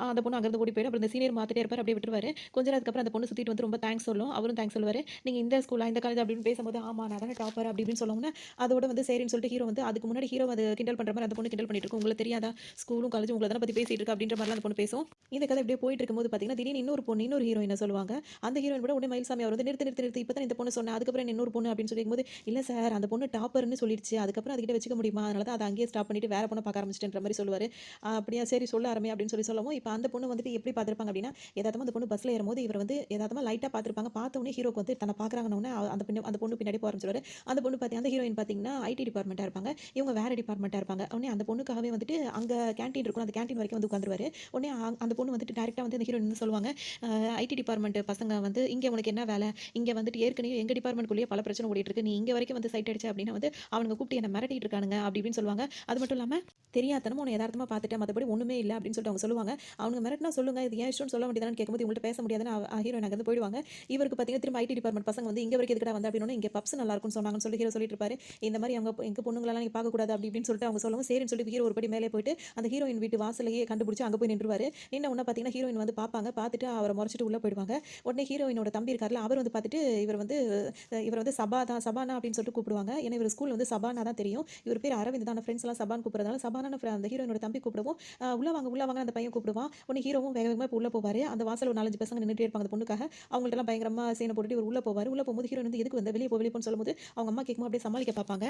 அந்த பொண்ணு அங்கிருந்து ஓடி போயிடும். அப்புறம் இந்த சீனியர் பார்த்துட்டே இருப்பாரு. அப்படியே விட்டுருவாரு. கொஞ்ச நேரத்துக்கு அப்புறம் அந்த பொண்ணு சுத்திட்டு வந்து ரொம்ப தேங்க்ஸ் சொல்லும். அவரும் தேங்க்ஸ் சொல்லுவாரு. "நீங்க இந்த ஸ்கூலா? இந்த காலேஜா?" அப்படின்னு பேசும்போது, "ஆமா நான் தானே டாப்பர்" அப்படி இப்படின்னு சொல்லவும்னே, அதோட வந்து சரின்னு சொல்லிட்டு ஹீரோ வந்து அதுக்கு முன்னாடி ஹீரோ அது கிண்டல் பண்ற மாரி அந்த பொண்ணு கிண்டல் பண்ணிட்டு இருக்கும். "உங்களுக்கு தெரியாதா? ஸ்கூலும், காலேஜும் உங்கள தானே பத்தி பேசிட்டு இருக்கு" அப்படின்ற மாரிலாம் அந்த பொண்ணு பேசும். இந்த கதை இப்படியே போயிட்டு இருக்கும்போது பார்த்தீங்கன்னா, திடீர்னு இன்னொரு ஹீரோயின சொல்லுவாங்க. அந்த ஹீரோயின் கூட உடனே மயில்சாமி அவர் வந்து, "நிறுத்து, நிறுத்து, நிறுத்து. இப்ப தான் இந்த பொண்ணு சொன்னேன். அதுக்கப்புறம் என்ன இன்னொரு பொண்ணு" அப்படின்னு சொல்லிக்கும்போது, "இல்ல சார் அந்த பொண்ணு டாப்பர்ன்னு சொல்லிடுச்சு. அதுக்கப்புறம் அதுகிட்ட வச்சுக்க முடியுமா? அதனால தான் அத அங்கேயே ஸ்டாப் பண்ணிட்டு வேற பொண்ண பார்க்க ஆரம்பிச்சுட்டேன்ற" மாரி சொல்லுவாரு. அப்படியா சரி சொல்ல ஆரம்பி அப்படின்னு சொல்லவும், இப்ப அந்த பொண்ணு வந்துட்டு எப்படி பார்த்திருப்பாங்க அப்படின்னா, எதார்த்தமா அந்த பொண்ணு பஸ்ல ஏறும்போது இவர் வந்து எதார்த்தமா லைட்டா பார்த்திருப்பாங்க. பார்த்த உடனே ஹீரோக்கு வந்து தன்ன பார்க்குறாங்கன்னோனே அந்த பொண்ணு பின்னாடி போக ஆரம்பிச்சுருவாரு. அந்த ஹீரோயின் பார்த்தீங்கன்னா, ஐடி டிபார்ட்மெண்ட்டா இருப்பாங்க. இவங்க வேற டிபார்ட்மெண்ட்டா இருப்பாங்க. உடனே அந்த பொண்ணுக்காகவே வந்துட்டு அங்க கேன்டீன் இருக்கும். அந்த கேன்டீன் வரைக்கும் வந்து உட்காந்துருவாரு. உடனே அந்த பொண்ணு வந்துட்டு டைரக்ட்டா வந்து அந்த ஹீரோயின் வந்து சொல்லுவாங்க, "அ ஐடி டிபார்ட்மெண்ட் பசங்க வந்து இங்க உனக்கு என்ன வேல? இங்க வந்துட்டு ஏற்கனவே எங்க டிபார்ட்மெண்ட்குள்ளேயே பல பிரச்சனை ஓடிட்டு இருக்கு. நீ இங்க வரைக்கும் வந்து சைட் அடிச்ச அப்படின்னா வந்து அவனுங்க கூப்பிட்டு என்ன மிரட்டிட்டு இருக்கானுங்க" அப்படி இப்படின்னு சொல்லுவாங்க. அது மட்டும் இல்லாம, "தெரியாத்தனமா உன்ன எதார்த்தமா பார்த்துட்டேன். மத்தபடி ஒண்ணுமே இல்ல" அப்படின்னு சொல்லிட்டு அவங்க சொல்லுவாங்க. அவனுங்க மிரட்டினா சொல்லுங்க. இது ஏன் இஷ்டம்னு சொல்ல வேண்டியதானன்னு கேட்கும்போது, இவங்கள்ட்ட பேச முடியாதுன்னு ஹீரோயின் அங்கருந்து போயிடுவாங்க. இவருக்கு பார்த்தீங்கன்னா, திரும்ப ஐடி டிபார்ட்மெண்ட் பசங்க வந்து, "இங்க வரைக்கும் எதுக்குடா வந்த?" அப்படின்னோனே, "இங்க பப்ஸ் நல்லா இருக்கும்னு சொன்னாங்கன்னு" சொல்லி ஹீரோ சொல்லிட்டு இருப்பாரு. இந்த மாரி எங்க பொண்ணுங்களலாம் நீங்க பார்க்கக்கூடாது அப்படி இப்படின்னு சொல்லிட்டு அவங்க சொல்லவும், சரின்னு சொல்லிட்டு ஹீரோ ஒரு படி மேலே போயிட்டு, அந்த ஹீரோயின் வீட்டு வாசலையே கண்டுபிடிச்சு அங்க போய் நின்றுவாரு. நின்ன உடனே பார்த்தீங்கன்னா, ஹீரோயின் வந்து பார்ப்பாங்க. பார்த்துட்டு அவர மொறச்சுட்டு உள்ள போயிடுவாங்க. உடனே ஹீரோயினோட தம்பி இருக்கார்ல, அவர் வந்து பார்த்துட்டு இவர் வந்து சபானா அப்படின்னு சொல்லிட்டு கூப்பிடுவாங்க. ஏன்னா இவர் ஸ்கூல்ல வந்து சபானா தான் தெரியும். இவர் பேர் அரவிந்த் தான். ஆனா ஃப்ரெண்ட்ஸ் எல்லாம் சபான்னு கூப்பிடுறதுனால சபானான்னு அந்த ஹீரோயினோட தம்பி கூப்பிடவும், உள்ள வாங்கன்னு அந்த பையன் கூப்பிடுவான். உடனே ஹீரோவும் வேக வேகமா உள்ள போவாரு. அந்த வாசல்ல ஒரு 4, 5 பசங்க நின்னுட்டே இருப்பாங்க அந்த பொண்ணுக்காக. அவங்கள்ட்டலாம் பயங்கரமா சீன போட்டுட்டு இவரு உள்ள போவாரு. உள்ள போகும்போது ஹீரோயின் வந்து, "எதுக்கு வந்த? வெளிய போ வெளிய போன்னு" சொல்லும்போது, அவங்க அம்மா கேட்கும்போது அப்படியே சமாளிக்க பார்ப்பாங்க.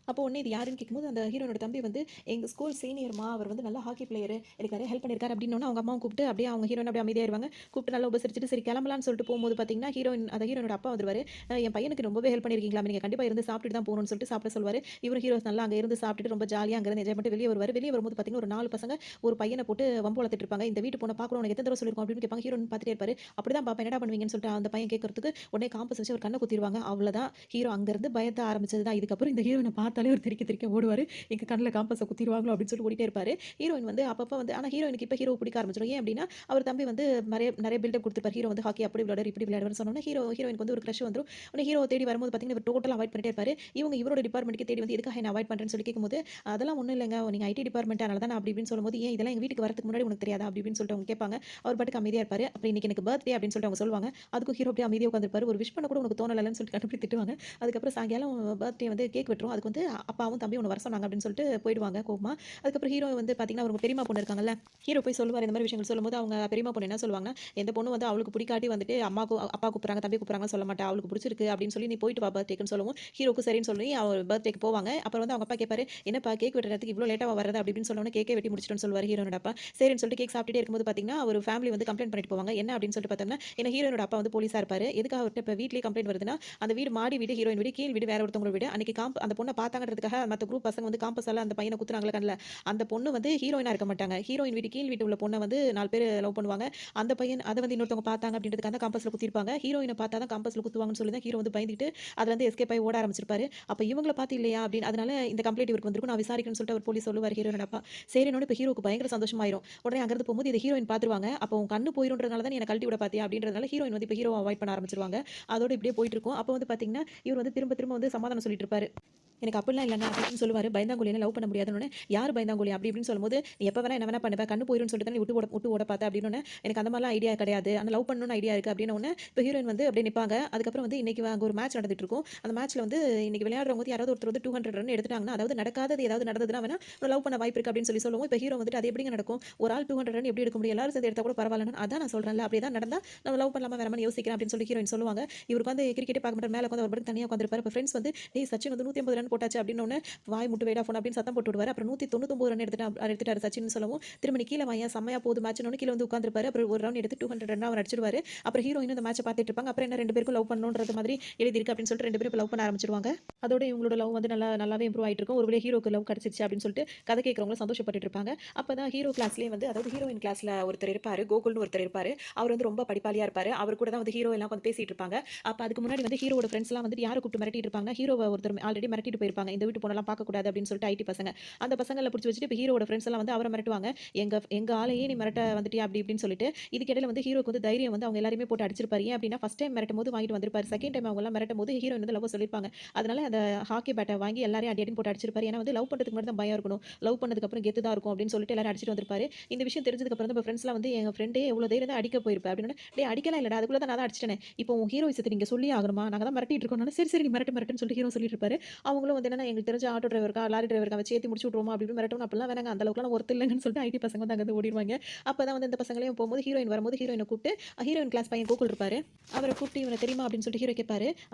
அப்போ உடனே இது யாருன்னு கேட்கும்போது அந்த ஹீரோனோட தம்பி வந்து எங்கள் ஸ்கூல் சீனியர்மா, அவர் வந்து நல்லா ஹாக்கி பிளேயர், எனக்கு நிறைய ஹெல்ப் பண்ணியிருக்காரு அப்படின்னோடனே அவங்க அம்மாவும் கூப்பிட்டு அப்படியே அவங்க ஹீரோயின் அப்படியே அமைதியாயிருவாங்க. கூப்பிட்டு நல்லா உபசரிச்சுட்டு சரி கிளம்பலான்னு சொல்லிட்டு போகும்போது பார்த்தீங்கன்னா, அந்த ஹீரோனோட அப்பா வந்துருவாரு. என் பையனுக்கு ரொம்பவே ஹெல்ப் பண்ணியிருக்கீங்களாமே, நீங்க கண்டிப்பா இருந்து சாப்பிட்டுட்டு தான் போகணும்னு சொல்லிட்டு சாப்பிட சொல்லுவாரு. இவரு ஹீரோ நல்லா அங்க இருந்து சாப்பிட்டுட்டு ரொம்ப ஜாலியா அங்க இருந்து என்ஜாய் பண்ணிட்டு வெளிய வருவாரு. வெளிய வரும்போது பார்த்தீங்கன்னா, ஒரு 4 பசங்க ஒரு பையன போட்டு வம்பு வளர்த்துட்டு இருப்பாங்க. இந்த வீட்டு பொண்ண பார்க்கணும் உனக்கு எத்தன தடவ சொல்லியிருக்கோம் அப்படின்னு கேட்பாங்க. ஹீரோயின் பார்த்துட்டே இருப்பாரு. அப்படிதான் பாப்பேன் என்னடா பண்ணுவீங்கன்னு சொல்லிட்டு அந்த பையன் கேட்கறதுக்கு உடனே காம்பஸ் வச்சு ஒரு கண்ண குத்திருவாங்க. அவ்வளோதான் ஹீரோ அங்கருந்து பயத்த ஆரம்பிச்சது தான். இதுக்கப்புறம் இந்த ஹீரோயின பார்த்தாலே ஒரு தெறிக்க தெறிக்க ஓடுவாரு. எங்க கண்ணுல காம்பஸ குத்திருவாங்களோ அப்படின்னு சொல்லிட்டு ஓடிட்டே இருப்பாரு. ஹீரோயின் வந்து அப்பப்ப வந்து ஆனா ஹீரோயினுக்கு இப்ப ஹீரோவ பிடிக்க ஆரம்பிச்சுரும். ஏன் அப்படின்னா, அவர் தம்பி வந்து நெறைய நெறைய பில்டப் குடுத்துருப்பாரு. ஹீரோ வந்து ஹாக்கி அப்படி விளையாடுவாரு, இப்படி விளையாடுவாருன்னு சொன்னோனே ஹீரோயினுக்கு வந்து ஒரு கிரஷ் வந்துரும். உடனே ஹீரோவ தேடி வரும்போது பார்த்தீங்கன்னா, இவர் டோட்டலா அவாய்ட் பண்ணிட்டே இருப்பாரு. இவங்க இவரோட டிபார்ட்மெண்ட்க்கு தேடி வந்து எதுக்காக என்ன அவாய்ட் பண்றேன்னு சொல்லி கேட்கும்போது, அதெல்லாம் ஒண்ணும் இல்லங்க. நீங்க ஐடி டிபார்ட்மெண்ட் அதனால தான் நான் அப்படி இப்படின்னு சொல்லும்போது, ஏன் இதெல்லாம் எங்க வீட்டுக்கு வரதுக்கு முன்னாடி உனக்கு தெரியாதா? அப்படி இப்படின்னு சொல்லிட்டு அவங்க கேட்பாங்க. அவர் பாட்டுக்கு அமைதியா இருப்பாரு. அப்புறம் இன்னைக்கு எனக்கு பர்த்டே அப்படின்னு சொல்லிட்டு அவங்க சொல்லுவாங்க. அதுக்கும் ஹீரோ அப்படியே அமைதியா உட்கார்ந்திருப்பாரு. ஒரு விஷ் பண்ண கூட உனக்கு தோணலன்னு சொல்லிட்டு கண்டுபிடி திட்டுவாங்க. அதுக்கப்புறம் சாயங்காலம் பர்த்டே வந்து கேக் வெட்டுறோம். அதுக்கு வந்து அப்பாவும் தம்பியும் உன்ன வர சொன்னாங்க அப்படின்னு சொல்லிட்டு போயிடுவாங்க கோவமா. அதுக்கப்புறம் ஹீரோ வந்து பார்த்தீங்கன்னா, அவங்க பெரியம்மா பொண்ணு இருக்காங்கல்ல, ஹீரோ போய் சொல்லுவாரு இந்த மாரி விஷயங்கள் சொல்லும்போது, அவங்க பெரியம்மா பொண்ணு என்ன சொல்லுவாங்கன்னா, எந்த பொண்ணு வந்து அவளுக்கு பிடிக்காட்டி வந்துட்டு அப்பா கூப்பிடுறாங்க, தம்பி கூப்பிடுறாங்கன்னு சொல்ல மாட்டா. அவளுக்கு பிடிச்சிருக்கு அப்படின்னு சொல்லி நீ போயிட்டு வா பர்த்டேக்குன்னு சொல்லவும், ஹீரோக்கும் சரின்னு சொல்லி அவர் பர்த்டேக்கு போவாங்க. அப்புறம் வந்து அவங்க அப்பா கேட்பாரு, என்னப்பா கேக் வெட்டுறதுக்கு இவ்ளோ லேட்டாவா வர்றது அப்படி இப்படின்னு சொன்னோனே, கேக்கே வெட்டி முடிச்சுட்டோன்னு சொல்லுவாரு ஹீரோனோட அப்பா. சரின்னு சொல்லிட்டு கேக் சாப்பிட்டுட்டே இருக்கும்போது பார்த்தீங்கன்னா, ஒரு ஃபேமிலி வந்து கம்ப்ளைண்ட் பண்ணிட்டு போவாங்க. என்ன அப்படின்னு சொல்லிட்டு பார்த்தோம்னா, ஏன்னா ஹீரோனோட அப்பா வந்து போலீஸா இருப்பாரு. எதுக்காக அவர்ட்ட இப்ப வீட்லயே கம்ப்ளைண்ட் வருதுன்னா, அந்த வீடு மாடி வீடு, ஹீரோயின் வீடு, கீழ் வீடு வேற ஒருத்தவங்க வீடு. அன்னைக்கு அந்த பொண்ண பார்த்தாங்கன்றதுக்காக மத்த குரூப் பசங்க வந்து காம்பஸால அந்த பையன குத்துனாங்கல்ல கண்ல. அந்த பொண்ணு வந்து ஹீரோயினா இருக்க மாட்டாங்க. ஹீரோயின் வீடு கீழ் வீட்டு உள்ள பொண்ண வந்து 4 பேரு லவ் பண்ணுவாங்க. அந்த பையன் அத வந்து இன்னொருத்தவங்க பார்த்தாங்க அப்படின்றதுக்காக தான் காம்பஸ்ல குத்திருப்பாங்க. ஹீரோயின பார்த்தா தான் காம்பஸ்ல குத்துவாங்கன்னு சொல்லி தான் ஹீரோ வந்து பயந்துகிட்டு அதுலருந்து எஸ்கேப் ஆயி ஓட ஆரம்பிச்சிருப்பாரு. அப்ப இவங்கள பார்த்து இல்லையா அப்படின்னு அதனால இந்த கம்ப்ளைண்ட் இவருக்கு வந்திருக்கும். நான் விசாரிக்கணும்னு சொல்லிட்டு அவர் போலீஸ் சொல்லுவாரு ஹீரோயினோட அப்பா. சரின்னோனே இப்ப ஹீரோக்கு பயங்கர சந்தோஷமாயிரும். உடனே அங்கிருந்து போகும்போது இத ஹீரோயின் பார்த்துருவாங்க. அப்போ உன் கண்ணு போயிரும்ன்றதுனால தான் நீ என்ன கழட்டி விட பார்த்தியா அப்படின்றதுனால ஹீரோயின் வந்து இப்ப ஹீரோவ அவாய்ட் பண்ண ஆரம்பிச்சுருவாங்க. அதோட இப்படியே போயிட்டு இருக்கும். அப்போ வந்து பார்த்தீங்கன்னா, இவர் வந்து திரும்ப திரும்ப வந்து சமாதானம் சொல்லிட்டு இருப்பாரு. எனக்கு அப்படிலாம் இல்லங்க அப்படின்னு சொல்லுவாரு. பயந்தாங்கோலிலாம் லவ் பண்ண முடியாதுன்னோனே, யார் பயந்தாங்கோலி அப்படி இப்படின்னு சொல்லும்போது, நீ எப்ப வேணா என்ன வேணா பண்ணுவ. கண்ணு போயிரும்னு சொல்லிட்டு தான் நீ விட்டு ஓட பார்த்த அப்படின்னோனே, எனக்கு அந்த மாரிலாம் ஐடியா கிடையாது. ஆனா லவ் பண்ணணும்னு ஐடியா இருக்கு அப்படின்னோனே, இப்ப ஹீரோயின் வந்து அப்படியே நிப்பாங்க. அதுக்கப்புறம் வந்து இன்னைக்கு அங்க ஒரு மேட்ச் நடந்துட்டு இருக்கும். அந்த மேட்ச்ல வந்து இன்னைக்கு விளையாடுறவங்க வந்து யாராவது ஒருத்தர் வந்து 200 ரன் எடுத்துட்டாங்கன்னா, அதாவது நடக்காதது ஏதாவது நடந்ததுன்னா வேணா லவ் பண்ண வாய்ப்பு இருக்கு அப்படின்னு சொல்லவும், இப்ப ஹீரோ வந்துட்டு அது எப்படிங்க நடக்கும்? ஒரு ஆள் 200 ரன் எப்படி எடுக்க முடியும்? எல்லாரும் சேர்ந்து எடுத்தா கூட பரவாயில்லன்னு. அதான் நான் சொல்றேன்ல. அப்படியே தான் நடந்தா நம்ம லவ் பண்ணலாமா வேணாமான்னு யோசிக்கிறேன் அப்படின்னு சொல்லி ஹீரோயின் சொல்லுவாங்க. இவருக்கு வந்து கிரிக்கெட்டே பார்க்க மாட்டாரு. மேல உட்கார்ந்து அவர் பாட்டுக்கு தனியா உட்கார்ந்திருப்பாரு. அப்ப ஃபிரெண்ட்ஸ் வந்து, "டேய் சச்சின் வந்து 180 ரன் போட்டாச்சு" அப்படின்னோனே, வாய் முட்டு வைடா ஃபோன் அப்படின்னு சத்தம் போட்டு விடுவாரு. அப்புறம் 199 ரன் எடுத்துட்டாரு சச்சின்னு சொல்லவும், திரும்ப நீ கீழ வாயேன் செம்மையா போகுது மேட்ச்னோனே கீழ வந்து உட்கார்ந்திருப்பாரு. அப்புறம் ஒரு ரவுண்ட் எடுத்து 200 ரன் அவர் அடிச்சிருவாரு. அப்புறம் ஹீரோயின் இந்த மேட்ச பார்த்துட்டு இருப்பாங்க. அப்புறம் என்ன 2 பேருக்கும் லவ் பண்ணணும்ன்றது மாதிரி எழுதியிருக்கு அப்படின்னு சொல்லிட்டு 2 பேரும் இப்ப லவ் பண்ண ஆரம்பிச்சுருவாங்க. அதோட இவங்களோட லவ் வந்து நல்லாவே இம்ப்ரூவ் ஆயிட்டு இருக்கும். ஒருவேளை ஹீரோக்கு லவ் கிடைச்சிருச்சு அப்படின்னு சொல்லிட்டு கதை கேட்கிறவங்க சந்தோஷப்பட்டுட்டு இருப்பாங்க. அப்பதான் ஹீரோ கிளாஸ்லயே வந்து அதாவது ஹீரோயின் கிளாஸ்ல ஒருத்தர் இருப்பாரு. கோகுல்னு ஒருத்தர் இருப்பாரு. அவர் வந்து ரொம்ப படிப்பாளியா இருப்பாரு. அவர் கூட தான் வந்து ஹீரோ எல்லாம் உட்கார்ந்து பேசிட்டு இருப்பாங்க. அப்ப அதுக்கு முன்னாடி வந்து ஹீரோவோட ஃப்ரெண்ட்ஸ்லாம் வந்துட்டு யார கூப்பிட்டு மிரட்டிட்டு இருப்பாங்கன்னா, ஹீரோவ ஒருத்தர் ஆல்ரெடி மிரட்டிட்டு போயிருப்பாங்க. இந்த வீட்டு பொண்ணெல்லாம் பார்க்கக்கூடாது அப்படின்னு சொல்லிட்டு ஐடி பசங்க. அந்த பசங்கள புடிச்சு வச்சுட்டு இப்ப ஹீரோவோட ஃப்ரெண்ட்ஸ் எல்லாம் வந்து அவர மிரட்டுவாங்க. எங்க எங்க ஆளையே நீ மிரட்ட வந்துட்டியா அப்படி இப்படின்னு சொல்லிட்டு. இதுக்கு இடையில வந்து ஹீரோக்கு வந்து தைரியம் வந்து அவங்க எல்லாரையுமே போட்டு அடிச்சிருப்பாரு. ஏன் அப்படின்னா ஃபர்ஸ்ட் டைம் மிரட்டும்போது வாங்கிட்டு வந்திருப்பாரு. செகண்ட் டைம் அவங்க எல்லாம் மிரட்டும்போது ஹீரோயின் வந்து லவ்வ சொல்லியிருப்பாங்க. அதனால அந்த ஹாக்கி பேட்ட வாங்கி எல்லாரையும் அடி அடின்னு போட்டு அடிச்சிருப்பாரு. ஏன்னா வந்து லவ் பண்றதுக்கு முன்னாடி தான் பயம் இருக்கணும். லவ் பண்ணதுக்கு அப்புறம் கெத்து தான் இருக்கும் அப்படின்னு சொல்லிட்டு எல்லாரும் அடிச்சிட்டு வந்திருப்பாரு. இந்த விஷயம் தெரிஞ்சதுக்கு அப்புறம் தான் ஃப்ரெண்ட்ஸ்லாம் வந்து எங்க ஃப்ரெண்டே எவ்வளவு தைரியம் தான் அடிக்க போயிருப்ப அப்படின்னு. டேய் அடிக்கலாம் இல்லடா அதுக்குள்ள தான் நான் தான் அடிச்சிட்டேனே. இப்போ உன் ஹீரோ விஷயத்த நீங்க சொல்லியே ஆகணுமா? நாங்க தான் மிரட்டிட்டு இருக்கோம்னால சரி சரி நீ மிரட்டுன்னு சொல்லிட்டு ஹீரோ சொல்லிட்டு இருப்பாரு. அவங்களும் வந்து என்னன்னா எங்களுக்கு தெரிஞ்ச ஆட்டோ டிரைவர் இருக்கா, லாரி டிரைவர் இருக்கா, வச்சு ஏத்தி முடிச்சு விட்டுருவோமா அப்படி இப்படின்னு மிரட்டணும். அப்படிலாம் வேணாங்க அந்த அளவுக்குலாம் ஒர்த் இல்லைங்கன்னு சொல்லிட்டு ஐடி பசங்க வந்து அங்கிருந்து ஓடிடுவாங்க. அப்பதான் வந்து இந்த பசங்களையும் போகும்போது ஹீரோயின் வரும்போது ஹீரோயினை கூப்பிட்டு ஹீரோயின் கிளாஸ் பையன் கோகுல் இருப்பாரு. அவரை கூப்பிட்டு இவனை தெரியுமா அப்படின்னு சொல்லிட்டு ஹீரோ கேட்பாரு.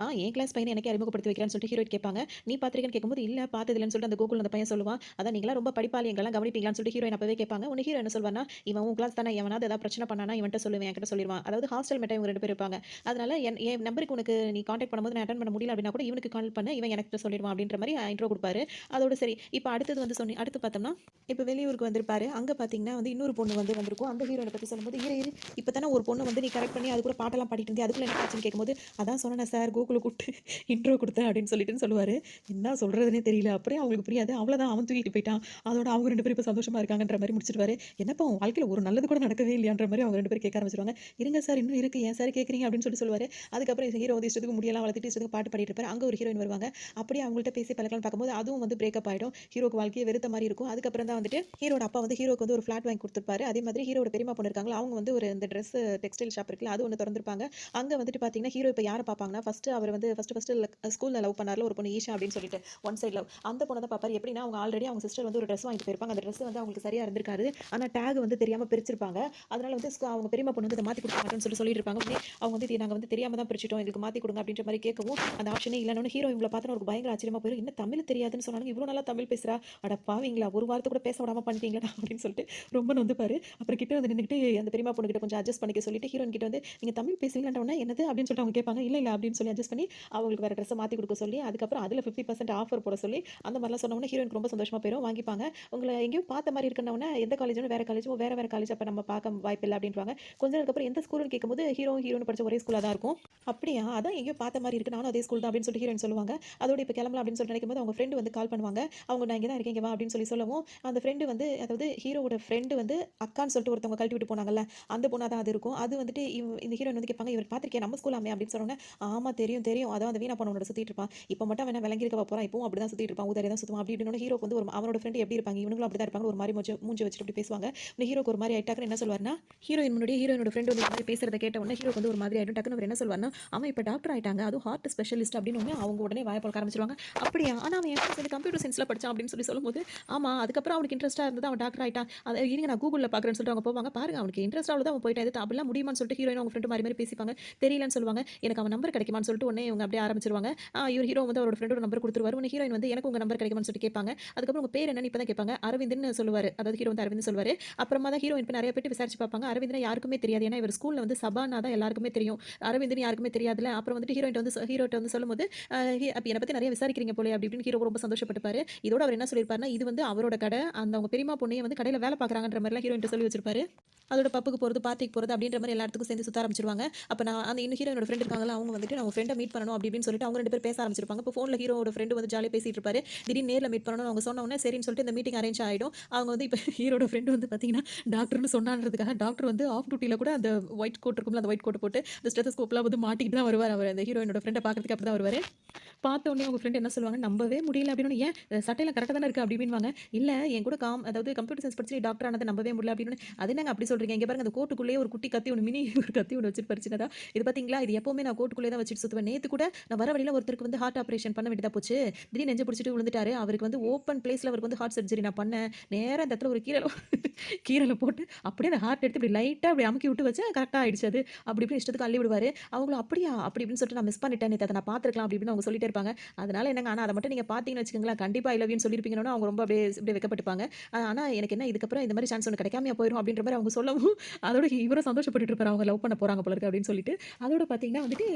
என் கிளாஸ் பையனை எனக்கு அறிமுகப்படுத்தி வைக்கிறான்னு சொல்லிட்டு ஹீரோயின் கேட்பாங்க. நீ பாத்திருக்கேன்னு கேட்கும்போது இல்ல பார்த்தது இல்லைன்னு சொல்லிட்டு அந்த கோகுல் அந்த பையன் சொல்லுவான். அதான் நீங்களா ரொம்ப படிப்பாளி எங்கெல்லாம் கவனிப்பீங்களான்னு சொல்லிட்டு ஹீரோயின் அப்பவே கேட்பாங்க. உன்னை ஹீரோ என்ன சொல்வானா, இவன் உன் கிளாஸ் தானே எவனாவது ஏதாவது பிரச்சனை பண்ணானா இவன்ட்ட சொல்லுவேன் என்கிட்ட சொல்லிடுவான். அதாவது ஹாஸ்டல் மேட்டை இவங்க 2 பேர் இருப்பாங்க. அதனால என் நம்பருக்கு உனக்கு நீ கான்டாக்ட் பண்ணும்போது நான் அட்டெண்ட் பண்ண முடியல அப்படின்னா கூட இவனுக்கு கால் பண்ண இவன் எனக்கு சொல்லிடுவான் அப்படின்ற மாதிரி இன்ட்ரோ கொடுப்பாரு. அதோட சரி இப்போ அடுத்தது வந்து அடுத்து பார்த்தோம்னா இப்போ வெளியூருக்கு வந்திருப்பாரு. அங்க பார்த்தீங்கன்னா வந்து இன்னொரு பொண்ணு வந்து வந்திருக்கும். அந்த ஹீரோயின பத்தி சொல்லும்போது, இரு இப்ப தானே ஒரு பொண்ணு வந்து நீ கரெக்ட் பண்ணி அது கூட பாட்டெல்லாம் பாடிட்டு இருந்தியே. அதுக்குள்ள என்ன ஆச்சுன்னு கேட்கும்போது, அதான் சொன்னேனே சார் கோகுல கூப்பிட்டு இன்ட்ரோ குடுத்தேன் அப்படின்னு சொல்லிட்டுன்னு சொல்லுவாரு. என்ன சொல்றதுன்னே தெரியல. அப்படியே அவங்களுக்கு புரியாது. அவ்வளோதான் அவன் தூக்கிட்டு போயிட்டான். அதோட அவங்க 2 பேரும் இப்ப சந்தோஷமா இருக்காங்கன்ற மாரி முடிச்சிருவாரு. என்னப்பா உன் வாழ்க்கையில ஒரு நல்லது கூட நடக்கவே இல்லையான்ற மாரி அவங்க 2 பேரும் கேட்க ஆரம்பிச்சுருவாங்க. இருங்க சார் இன்னும் இருக்கு. ஏன் சார் கேட்குறீங்க அப்படின்னு சொல்லுவாரு. அதுக்கப்புறம் ஹீரோ வந்து இஷ்டத்துக்கு முடியெல்லாம் வளர்த்துட்டு இஷ்டத்துக்கு பாட்டு பாடிட்டு இருப்பாரு. அங்க ஒரு ஹீரோயின் வருவாங்க. அப்படியே அவங்கள்ட்ட பேசி பழக்கலாம்னு பார்க்கும்போது அதுவும் வந்து பிரேக்கப் ஆயிடும். ஹீரோக்கு வாழ்க்கையே வெறுத்த மாரி இருக்கும். அதுக்கப்புறம் தான் வந்துட்டு ஹீரோட அப்பா வந்து ஹீரோக்கு வந்து ஒரு ஃபிளாட் வாங்கி குடுத்துருப்பாரு. அதே மாதிரி ஹீரோட பெரியம்மா பொண்ணு இருக்காங்கல்ல, அவங்க வந்து ஒரு இந்த ட்ரெஸ் டெக்ஸ்டைல் ஷாப் இருக்குல்ல, அது ஒண்ணு தொறந்திருப்பாங்க. அங்க வந்துட்டு பார்த்தீங்கன்னா, ஹீரோ இப்ப யார பார்ப்பாங்கன்னா, ஃபர்ஸ்ட் அவர் வந்து ஸ்கூல்ல லவ் பண்ணார்ல ஒரு பொண்ணு ஈஷா அப்படின்னு சொல்லிட்டு, ஒன் சைட் லவ். அந்த பொண்ண தான் பார்ப்பாரு. எப்படின்னா, அவங்க ஆல்ரெடி அவங்க சிஸ்டர் வந்து ஒரு ட்ரெஸ் வாங்கிட்டு போயிருப்பாங்க. அந்த ட்ரெஸ் வந்து அவங்களுக்கு சரியா இருந்திருக்காது. ஆனா டேக் வந்து தெரியாம பிரிச்சிருப்பாங்க. அதனால வந்து அவங்க பெரியம்மா பொண்ணு வந்து இத மாத்தி குடுக்க மாட்டோம்னு சொல்லிட்டு இருப்பாங்க. உடனே அவங்க வந்து நாங்க வந்து தெரியாம தான் பிரிச்சுட்டோம். எங்களுக்கு மாத்தி குடுங்க அப்படின்ற மாரி கேட்கவும், அந்த ஆப்ஷனே இல்லன்னோனே ஹீரோ இவங்கள பார்த்தோனே அவருக்கு பயங்கர ஆச்சரியமா போயிரும். என்ன தமிழ் தெரியாதுன்னு சொன்னாலும் இவ்வளோ நல்லா தமிழ் பேசுறா. அட பாவிங்களா! ஒரு வார்த்தை கூட பேச விடாம பண்ணிட்டீங்களேடா அப்படின்னு சொல்லிட்டு ரொம்ப நொந்துப்பாரு. அப்புறம் கிட்ட வந்து நின்னுகிட்டு அந்த பெரியம்மா பொண்ணுகிட்ட கொஞ்சம் அட்ஜஸ்ட் பண்ணிக்க சொல்லிட்டு ஹீரோயின் கிட்ட வந்து நீங்க தமிழ் பேசுவீங்களான்ற உடனே என்னது அப்படின்னு சொல்லிட்டு அவங்க கேட்பாங்க. இல்ல அப்படின்னு சொல்லி அட்ஜஸ்ட் பண்ணி அவங்களுக்கு வேற ட்ரெஸ்ஸ மாத்தி குடுக்க சொல்லி, அதுக்கப்புறம் அதில 50% ஆஃபர் போட சொல்லி, அந்த மாரிலாம் சொன்ன உடனே ஹீரோயினுக்கு ரொம்ப சந்தோஷமா போயிரும். வாங்கிப்பாங்க. உங்கள எங்கேயோ பார்த்த மாரி இருக்குன்ன உடனே எந்த காலேஜ்னு வேற காலேஜ் வேற வேற காலேஜ் அப்ப நம்ம பார்க்க வாய்ப்பில்ல அப்படின்றுவாங்க. கொஞ்ச நேரத்துக்கு அப்புறம் எந்த ஸ்கூல்னு கேட்கும்போது ஹீரோயின் படிச்ச ஒரே ஸ்கூலா தான் இருக்கும். அப்படியா? அதான் எங்கேயோ பார்த்த மாரி இருக்கு. நானும் அதே ஸ்கூல் தான் அப்படின்னு சொல்லிட்டு ஹீரோயின் சொல்லுவாங்க. அதோட இப்ப கிளம்பலாம் அப்படின்னு சொல்லிட்டு நினைக்கும்போது அவங்க ஃப்ரெண்ட் வந்து கால் பண்ணுவாங்க. அவங்க நான் இங்க தான் இருக்கேன் இங்க வா அப்படின்னு சொல்லவும், அந்த ஃப்ரெண்ட் வந்து அதாவது ஹீரோவோட ஃப்ரெண்ட் வந்து அக்கான்னு சொல்லிட்டு ஒருத்தவங்க கழட்டி விட்டு போனாங்கல்ல, அந்த பொண்ணா தான் அது இருக்கும். அது வந்துட்டு இந்த ஹீரோயின் வந்து கேட்பாங்க, "இவர் பார்த்திருக்கியா? நம்ம ஸ்கூலாமே" அப்படின்னு சொன்னோனே, "ஆமா தெரியும், தெரியும். அதான் அந்த வீணா பொண்ணோட சுத்திட்டு இருப்பான். இப்ப மட்டும் அவன் விளங்கியிருக்கவா போறான். இப்பவும் அப்படிதான் சுத்திட்டு இருப்பான். ஊதாரியா தான் சுத்துவான்." அப்படி இப்படின்னு ஹீரோக்கு வந்து ஒரு அவனோட ஃப்ரெண்ட் எப்படி இருப்பாங்க, இவனுங்களும் அப்படிதான் இருப்பாங்க. ஒரு மாரி மூஞ்சி வச்சுட்டு அப்படி பேசுவாங்க. இந்த ஹீரோக்கு ஒரு மாரி ஆயிட்டாக்குன்னு என்ன சொல்வாருன்னா, ஹீரோயின் முன்னாடி ஹீரோயினோட ஃப்ரெண்ட் வந்து இந்த மாரி பேசுறத கேட்ட உடனே ஹீரோக்கு வந்து ஒரு மாதிரி ஆயிடும். டக்குனு அவர் என்ன சொல்வாருன்னா, "அவன் இப்ப டாக்டர் ஆயிட்டாங்க. அதுவும் ஹார்ட் ஸ்பெஷலிஸ்ட்" அப்படின்னு உடனே அவங்க உடனே வாய பொளக்க ஆரம்பிச்சுருவாங்க. "அப்படியா? ஆனா அவன் என் கூட சேர்ந்து கம்ப்யூட்டர் சயின்ஸ்ல படிச்சான்" அப்படின்னு சொல்லும்போது, "ஆமா. அதுக்கப்புறம் அவனுக்கு இன்ட்ரெஸ்ட்டா இருந்தது. அவன் டாக்டர் ஆயிட்டான். அத இருங்க நான் கூகுள்ல பார்க்குறேன்னு" சொல்லிட்டு அவங்க போவாங்க. பாருங்க அவனுக்கு இன்ட்ரெஸ்ட் அவ்வளவுதான் அவன் போயிட்டான். இது அப்படிலாம் முடியுமான்னு சொல்லிட்டு ஹீரோயின் அவங்க ஃப்ரெண்ட் மாறி மாறி பேசிப்பாங்க. தெரியலன்னு சொல்லுவாங்க. எனக்கு அவன் நம்பர் கிடைக்குமான்னு சொல்லிட்டு உடனே இவங்க அப்படியே ஆரம்பிச்சுருவாங்க. இவர் ஹீரோ வந்து அவரோட ஃப்ரெண்டோட நம்பர் குடுத்துருவாரு. உடனே ஹீரோயின் வந்து எனக்கு உங்க நம்பர் கிடைக்குமான்னு சொல்லிட்டு கேட்பாங்க. அதுக்கப்புறம் உங்க பேர் என்னன்னு இப்ப தான் கேட்பாங்க. அரவிந்த்ன்னு சொல்லுவாரு. அதாவது ஹீரோ வந்து அரவிந்த்னு சொல்லுவாரு. அப்புறமா தான் ஹீரோயின் இப்ப நிறைய பேர் விசாரிச்சு பார்ப்பாங்க. அரவிந்த்னா யாருக்குமே தெரியாது. ஏன்னா இவர் ஸ்கூல்ல வந்து சபானா தான் எல்லாருக்குமே தெரியும். அரவிந்த்னு யாருக்குமே தெரியாதுல்ல. அப்புறம் வந்துட்டு ஹீரோட்ட வந்து சொல்லும்போது, அப்ப என்ன பத்தி நிறைய விசாரிக்கிறீங்க போலயே அப்படி இப்படின்னு ஹீரோ ரொம்ப சந்தோஷப்பட்டுப்பாரு. இதோட அவர் என்ன சொல்லியிருப்பாருன்னா, இது வந்து அவரோட கடை. அந்த அவங்க பெரியம்மா பொண்ணையே வந்து கடையில வேலை பார்க்குறாங்கன்ற மாரிலாம் ஹீரோயின்ட்ட சொல்லி வச்சிருப்பாரு. அதோட பப்புக்கு போறது, பார்ட்டிக்கு போறது அப்படின்ற மாரி எல்லா இடத்துக்கும் சேர்ந்து சுத்த ஆரம்பிச்சுருவாங்க. அப்ப நான் அந்த இன்னும் ஹீரோயினோட ஃப்ரெண்ட் இருக்காங்கல்ல, அவங்க வந்துட்டு நான் உன் ஃப்ரெண்ட மீட் பண்ணணும் அப்படி இப்படின்னு சொல்லிட்டு அவங்க 2 பேரும் பேச ஆரம்பிச்சிருப்பாங்க. இப்போ ஃபோன்ல ஹீரோவோட ஃப்ரெண்ட் வந்து ஜாலியா பேசிட்டு இருப்பாரு. திடீர்னு நேர்ல மீட் பண்ணணும்னு அவங்க சொன்ன உடனே சரின்னு சொல்லிட்டு இந்த மீட்டிங் அரேஞ்ச் ஆயிடும். அவங்க வந்து இப்ப ஹீரோட ஃப்ரெண்ட் வந்து பார்த்தீங்கன்னா, டாக்டர்ன்னு சொன்னான்றதுக்காக டாக்டர் வந்து ஆஃப் டியூட்டில கூட அந்த ஒயிட் கோட் இருக்கும்ல, அந்த ஒயிட் கோட் போட்டு அந்த ஸ்டெத்தஸ்கோப்லாம் வந்து மாட்டிக்கிட்டு தான் வருவாரு. அவரு அந்த ஹீரோயினோட ஃப்ரெண்ட பார்க்கறதுக்கு அப்படி தான் வருவாரு. பார்த்த உடனே அவங்க ஃப்ரெண்ட் என்ன சொல்லுவாங்க, நம்பவே முடியல அப்படின்னு. ஏன் சட்டையெல்லாம் கரெக்ட்டா தானே இருக்கு அப்படி இப்படின்னுவாங்க. இல்ல என் கூட அதாவது கம்ப்யூட்டர் சயன்ஸ் படிச்சு டாக்டர் ஆனத நம்பவே முடியல அப்படின்னு. அது என்னங்க அப்படி சொல்றீங்க? இங்க பாருங்க அந்த கோட்டுக்குள்ளேயே ஒரு குட்டி கத்தி ஒண்ணு மினி ஒரு கத்தி ஒண்ணு வச்சிருப்பாரு சின்னதா. இது பார்த்தீங்களா? இது எப்பவுமே நான் கோட்டுக்குள்ளேயே தான் வச்சுட்டு சுத்துவேன். நேத்து கூட நான் வர வழியில ஒருத்தருக்கு வந்து ஹார்ட் ஆப்பரேஷன் பண்ண வேண்டியதா போச்சு. திடீர்னு நெஞ்ச புடிச்சுட்டு விழுந்துட்டாரு. அவருக்கு வந்து ஓப்பன் பிளேஸ்ல அவருக்கு வந்து ஹார்ட் சர்ஜரி நான் பண்ணேன். நேரா இந்த இடத்துல ஒரு கீறல போட்டு அப்படியே அந்த ஹார்ட் எடுத்து இப்படி லைட்டா அப்படி அமுக்கி விட்டு வச்சேன். கரெக்ட்டா ஆயிடுச்சு அது. அப்படி இப்படின்னு இஷ்டத்துக்கு அள்ளி விடுவாரு. அவங்களும் அப்படியா? அப்படி இப்படின்னு சொல்லிட்டு நான் மிஸ் பண்ணிட்டேன். நேத்து அத நான் பார்த்துருக்கலாம் அப்படி இப்படின்னு அவங்க சொல்லிட்டே இருப்பாங்க. அதனால என்னங்க, ஆனா அத மட்டும் நீங்க பார்த்தீங்கன்னு வச்சுக்கோங்களேன், கண்டிப்பா ஐ லவ் யூன்னு சொல்லியிருப்பீங்கன்னோன அவங்க ரொம்ப அப்படியே வெட்கப்பட்டுப்பாங்க. ஆனா எனக்கு என்ன இதுக்கப்புறம் இந்த மாரி சான்ஸ் ஒண்ணு கிடைக்காமயா போயிரும் அப்படின்ற மாரி அவங்க சொல்லவும், அதோட இவரும் சந்தோஷப்பட்டுட்டு இருப்பாரு. அவங்க லவ் பண்ண போறாங்க போல இருக்கு அப்படின்னு சொல்லிட்டு. அதோட பார்த்தீங்கன்னா வந்துட்டு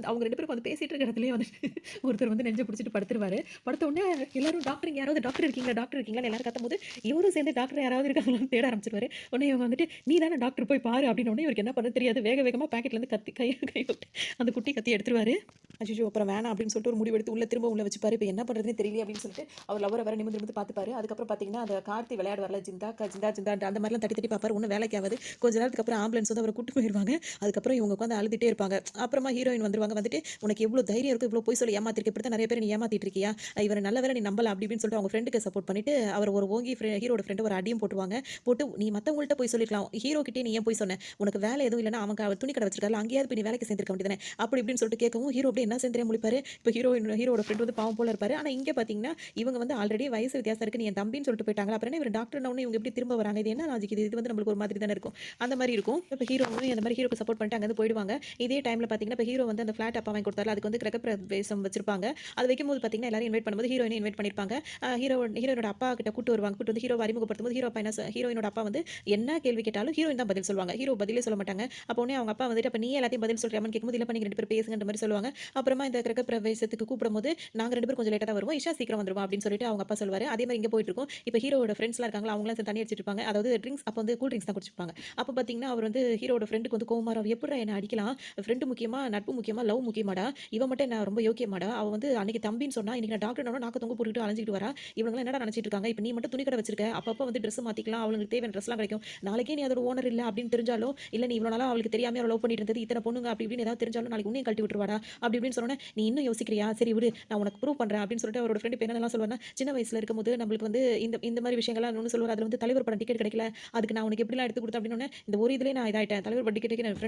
அவங்க 2 பேரும் உட்காந்து பேசிட்டு இருக்கிற இடத்துலயே வந்துட்டு ஒருத்தர் வந்து நெஞ்ச புடிச்சுட்டு படுத்துருவாரு. படுத்த உடனே எல்லாரும் டாக்டர் இங்க யாராவது டாக்டர் இருக்கீங்களா? டாக்டர் இருக்கீங்களான்னு எல்லாரும் கத்தும்போது, இவரும் சேர்ந்து டாக்டர் யாராவது இருக்காங்களான்னு தேட ஆரம்பிச்சுருவாரு. உடனே இவங்க வந்துட்டு, "நீ தானே டாக்டர் போய் பாரு" அப்படின்ன உடனே இவருக்கு என்ன பண்ணணும்னு தெரியாது. வேக வேகமா பாக்கெட்ல இருந்து கத்தி கை விட்டு அந்த குட்டி கத்திய எடுத்துருவாரு. அச்சச்சோ! அப்புறம் வேணாம் அப்படின்னு சொல்லிட்டு ஒரு முடிவு எடுத்து திரும்ப உள்ள வச்சுப்பாரு. இப்ப என்ன பண்றதுன்னே தெரியலையே அப்படின்னு சொல்லிட்டு அவர் லவ்வர வேற நிமிர்ந்து நிமிர்ந்து பார்த்துப்பாரு. அதுக்கப்புறம் பார்த்தீங்கன்னா, அந்த கார்த்தி விளையாடுவார்ல ஜிந்தாக்கா ஜிந்தா ஜிந்தான்ட்டு அந்த மாரிலாம் தட்டி தட்டி பார்ப்பாரு. ஒண்ணும் வேலைக்கு ஆவாது. கொஞ்ச நேரத்துக்கு அப்புறம் ஆம்புலன்ஸ் வந்து அவர கூட்டிட்டு போயிருவாங்க. அதுக்கப்புறம் இவங்க உட்காந்து அழுதுட்டே இருப்பாங்க. அப்புறமா ஹீரோயின் வந்துருவாங்க. வந்துட்டு, "உனக்கு எவ்ளோ தைரியம் இருக்கு? இவ்ளோ பொய் சொல்லி ஏமாத்திருக்க. இப்படித்தான் நெறைய பேர நீ ஏமாத்திட்டு இருக்கியா? இவர நல்ல வேளை நீ நம்பல" அப்படி இப்படின்னு சொல்லிட்டு அவங்க ஃப்ரெண்டுக்கு சப்போர்ட் பண்ணிட்டு, அவர் ஒரு ஓங்கி ஹீரோட ஃப்ரெண்ட் ஒரு அடியும் போட்டுருவாங்க. போட்டு, "நீ மத்தவங்கள்ட்ட போய் சொல்லிருக்கலாம். ஹீரோ கிட்டயே நீ ஏன் போய் சொன்ன? உனக்கு வேலை எதுவும் இல்லன்னா அவன் துணி கடை வச்சிருக்கார்ல, அங்கேயாவது போய் நீ வேலைக்கு சேர்ந்திருக்க வேண்டியது தானே?" அப்படி இப்படின்னு சொல்லிட்டு கேட்கவும், ஹீரோ அப்படியே என்ன சேர்ந்துரே முழிப்பாரு. இப்ப ஹீரோவோட ஃப்ரெண்ட் வந்து பாவம் போல இருப்பாரு. ஆனா இங்க பார்த்தீங்கன்னா, இவங்க வந்து ஆல்ரெடி வயசு வித்தியாசம் இருக்கு. நீ என் தம்பின்னு சொல்லிட்டு போயிட்டாங்களா, அப்புறம் என்ன இவரு டாக்டர்ன உடனே இவங்க எப்படி திரும்ப வராங்க? இது என்ன லாஜிக் இது? இது வந்து நம்மளுக்கு ஒரு மாதிரி தானே இருக்கும். அந்த மாரி இருக்கும். இப்ப ஹீரோவும் அந்த மாரி ஹீரோக்கு சப்போர்ட் பண்ணிட்டு அங்கருந்து போயிடுவாங்க. இதே டைம்ல பார்த்தீங்கன்னா, இப்ப ஹீரோ வந்து அந்த ஃபிளாட் அப்பா வாங்கி குடுத்தார்ல, அதுக்கு வந்து கிரகப்பிரவேசம் வச்சிருப்பாங்க. அது வைக்கும்போது பார்த்தீங்கன்னா, எல்லாரையும் இன்வைட் பண்ணும்போது ஹீரோயினையும் இன்வைட் பண்ணியிருப்பாங்க. ஹீரோயினோட அப்பா கிட்ட கூட்டு வருவாங்க. கூட்டு வந்து ஹீரோவ அறிமுகப்படுத்தும்போது ஹீரோ அப்பா என்ன ஹீரோயினோட அப்பா வந்து என்ன கேள்வி கேட்டாலும் ஹீரோயின் தான் பதில் சொல்லுவாங்க. ஹீரோ பதிலே சொல்ல மாட்டாங்க. அப்ப உடனே அவங்க அப்பா வந்துட்டு, "அப்ப நீ எல்லாத்தையும் பதில் சொல்றியாமான்னு?" கேட்கும்போது, "இல்லப்பா நீங்க 2 பேரும் பேசுங்கன்ற" மாரி சொல்லுவாங்க. அப்புறமா இந்த கிரகப்பிரவேசத்துக்கு கூப்பிடும்போது, "நாங்க 2 பேரும் கொஞ்சம் லேட்டா தான் வருவோம். இஷா சீக்கிரம் வந்துருவா" அப்படின்னு சொல்லிட்டு அவங்க அப்பா சொல்லுவாரு. அதே மாரி இங்க போயிட்டுருக்கும். இப்ப ஹீரோவோட ஃப்ரெண்ட்ஸ்லாம் இருக்காங்கல்ல, அவங்கலாம் சேர்ந்து தண்ணி அடிச்சிட்டு இருப்பாங்க. அதாவது ட்ரிங்க்ஸ் அப்ப வந்து கூல் ட்ரிங்க்ஸ் தான் குடிச்சிருப்பாங்க. அப்ப பார்த்தீங்கன்னா, அவர் வந்து ஹீரோவோட ஃப்ரெண்டுக்கு வந்து கோவமா வரும். "எப்புட்றா என்ன அடிக்கலாம்? ஃப்ரெண்ட் முக்கியமா? நட்பு முக்கியமா? லவ் முக்கியமாடா? இவ மட்டும் என்ன ரொம்ப யோக்கியமாடா? அவ வந்து அன்னைக்கு தம்பின்னு சொன்னா, இன்னைக்கு நான் டாக்டர்னோன நாக்க தொங்க போட்டுட்டு அலைஞ்சுகிட்டு வரா. இவனுங்கலாம் என்னடா நினைச்சிட்டு இருக்காங்க? இப்ப நீ மட்டும் துணி கடை வச்சிருக்க. அப்பப்ப வந்து ட்ரெஸ் மாத்திக்கலாம். அவளுங்களுக்கு தேவையான ட்ரெஸ்லாம் கிடைக்கும். நாளைக்கே நீ அதோட ஓனர் இல்ல அப்படின்னு தெரிஞ்சாலோ, இல்ல நீ இவ்வளோ நாளா அவளுக்கு தெரியாமயே அவள லவ் பண்ணிட்டு இருந்தது, இத்தன பொண்ணுங்க அப்படி இப்படின்னு ஏதாவது தெரிஞ்சாலும் நாளைக்கு உன்னையும் கழட்டி விட்டுருவாடா." அப்படி இப்படின்னு சொன்னோனே, "நீ இன்னும் யோசிக்கிறியா? சரி விடு. நான் உனக்கு ப்ரூவ் பண்றேன்" அப்படின்னு சொல்லிட்டு அவரோட ஃப்ரெண்ட் இப்ப என்னலாம் சொல்லுவாருன்னா, சின்ன வயசுல இருக்கும்போது நம்மளுக்கு வந்து இந்த இந்த மாரி விஷயங்கள்லாம் இன்னொன்னு சொல்லுவாரு. அதுல வந்து தலைவர் படம் டிக்கெட் கிடைக்கல. அதுக்கு நான் உனக்கு எப்படிலாம் எடுத்து குடுத்தேன் அப்படின்னோனே, இந்த ஒரு இதுலயே நான் இதாயிட்டேன். தலைவர் படம் டிக்கெட்டுக்கு என்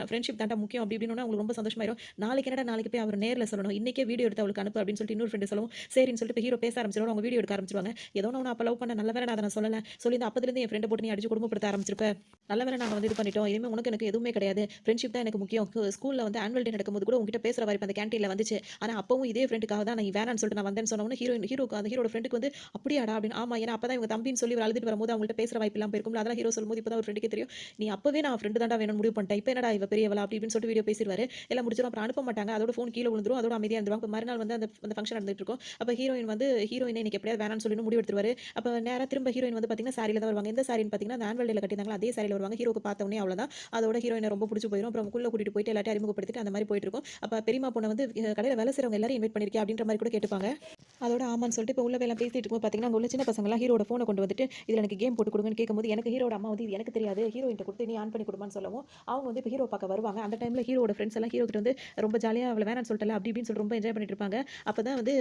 ஃப்ரெண்ட்ஷிப் தான்டா முக்கியம் அப்படி இப்படின்னோனே அவங்களுக்கு ரொம்ப சந்தோஷமாயிரும். நாளைக்கு என்னடா நாளைக்கு போய் அவர் நேர்ல சொல்லணும். இன்னைக்கே வீடியோ எடுத்து அவளுக்கு அனுப்பு அப்படின்னு சொல்லிட்டு இன்னொரு ஃப்ரெண்ட் சொல்லவும், சரின்னு சொல்லிட்டு இப்ப ஹீரோ பேச ஆரம்பிச்சிருவாரு. அவங்க வீடியோ எடுக்க ஆரம்பிச்சுருவாங்க. ஏதோ நான் உன்ன அப்ப லவ் பண்ணேன். நல்ல வேளை நான் அத நான் சொல்லல. சொல்லி இந்த அப்பத்துல இருந்து என் ஃப்ரெண்ட போட்டு நீ அடிச்சு குடும்பப்படுத்த ஆரம்பிச்சிருப்ப. நல்ல வேளை நாங்க வந்து இது பண்ணிட்டோம். இனிமே உனக்கு எனக்கு எதுவுமே கிடையாது. ஃப்ரெண்ட்ஷிப் தான் எனக்கு முக்கியம். ஸ்கூல்ல வந்து ஆனுவல் டே நடக்கும்போது கூட உன்கிட்ட பேசுற பேசுற வாய்ப்பு அந்த கேன்டீன்ல வந்துச்சு. ஆனா அப்பவும் இதே ஃப்ரெண்டுக்காக தான் நான் வேணான்னு சொல்லிட்டு நான் வந்தேன்னு சொன்ன உடனே ஹீரோக்கு அந்த ஹீரோட ஃப்ரெண்டுக்கு வந்து அப்படியாடா அப்படின்னு ஆமா ஏன்னா அப்பதான் இவங்க தம்பின்னு சொல்லி இவர் அழுதுட்டு வரும்போது அவங்கள்ட்ட பேசுற வாய்ப்பு இல்லாம போயிருக்கும்ல. அதெல்லாம் ஹீரோ சொல்லும்போது இப்பதான் ஒரு ஃப்ரெண்டுக்கே தெரியும். நீ அப்பவே நான் ஃப்ரெண்டு தான்டா வேணும்னு முடிவு பண்ணிட்டேன். இப்போ என்னடா இவ பெரியவளா அப்படி இப்படின்னு சொல்லிட்டு வீடியோ பேசிடுவாரு. எல்லாம் முடிச்சிடும். அப்புறம் அனுப்ப மாட்டாங்க. அதோட ஃபோன் கீழ விழுந்துரும். அதோட அமைதியா இருந்துருவாங்க. அப்ப மறுநாள் வந்து அந்த அந்த ஃபங்ஷன் நடந்துட்டு இருக்கும். அப்ப ஹீரோயினை இன்னைக்கு எப்படியாவது வேணாம்னு சொல்லி முடிவு எடுத்துருவாரு. அப்ப நேரா திரும்ப ஹீரோயின் வந்து பாத்தீங்கன்னா சாரில தான் வருவாங்க. எந்த சாரின்னு பாத்தீங்கன்னா அந்த ஆனுவல் டேல கட்டியிருந்தாங்களா அதே சாரில வருவாங்க. ஹீரோக்கு பார்த்த உடனே அவ்வளவுதான். அதோட ஹீரோயின ரொம்ப புடிச்சு போயிரும். அப்புறம் உள்ள கூட்டிட்டு போயிட்டு எல்லாத்தையும் அறிமுகப்படுத்திட்டு அந்த மாதிரி போயிட்டு இருக்கும். அப்ப பெரியம்மா பொண்ண வந்து கடையில வேலை செய்றவங்க எல்லாரையும் இன்வைட் பண்ணிருக்கியா அப்படின்ற மாதிரி கூட கேட்டுப்பாங்க. அதோட ஆமான்னு சொல்லிட்டு இப்போ உள்ள வேலை பேசிட்டு இருக்கும்போது பாத்தீங்கன்னா அங்க உள்ள சின்ன பசங்கலாம் ஹீரோட ஃபோனை கொண்டு வந்துட்டு இதுல எனக்கு கேம் போட்டு கொடுங்கன்னு கேட்கும்போது எனக்கு ஹீரோட அம்மா வந்து இது எனக்கு தெரியாது ஹீரோயின்ட்ட கொடுத்து நீ ஆன் பண்ணி கொடுமான்னு சொல்லவும் அவங்க வந்து இப்போ ஹீரோ பார்க்க வருவாங்க. அந்த டைம்ல ஹீரோட ஃப்ரெண்ட்ஸ் எல்லாம் ஹீரோ கிட்ட வந்து ரொம்ப ஜாலியா அவளை வேணான்னு சொல்லிட்டல அப்படி இப்படின்னு சொல்லிட்டு ரொம்ப என்ஜாய் பண்ணிட்டு இருப்பாங்க. அப்பதான் வந்து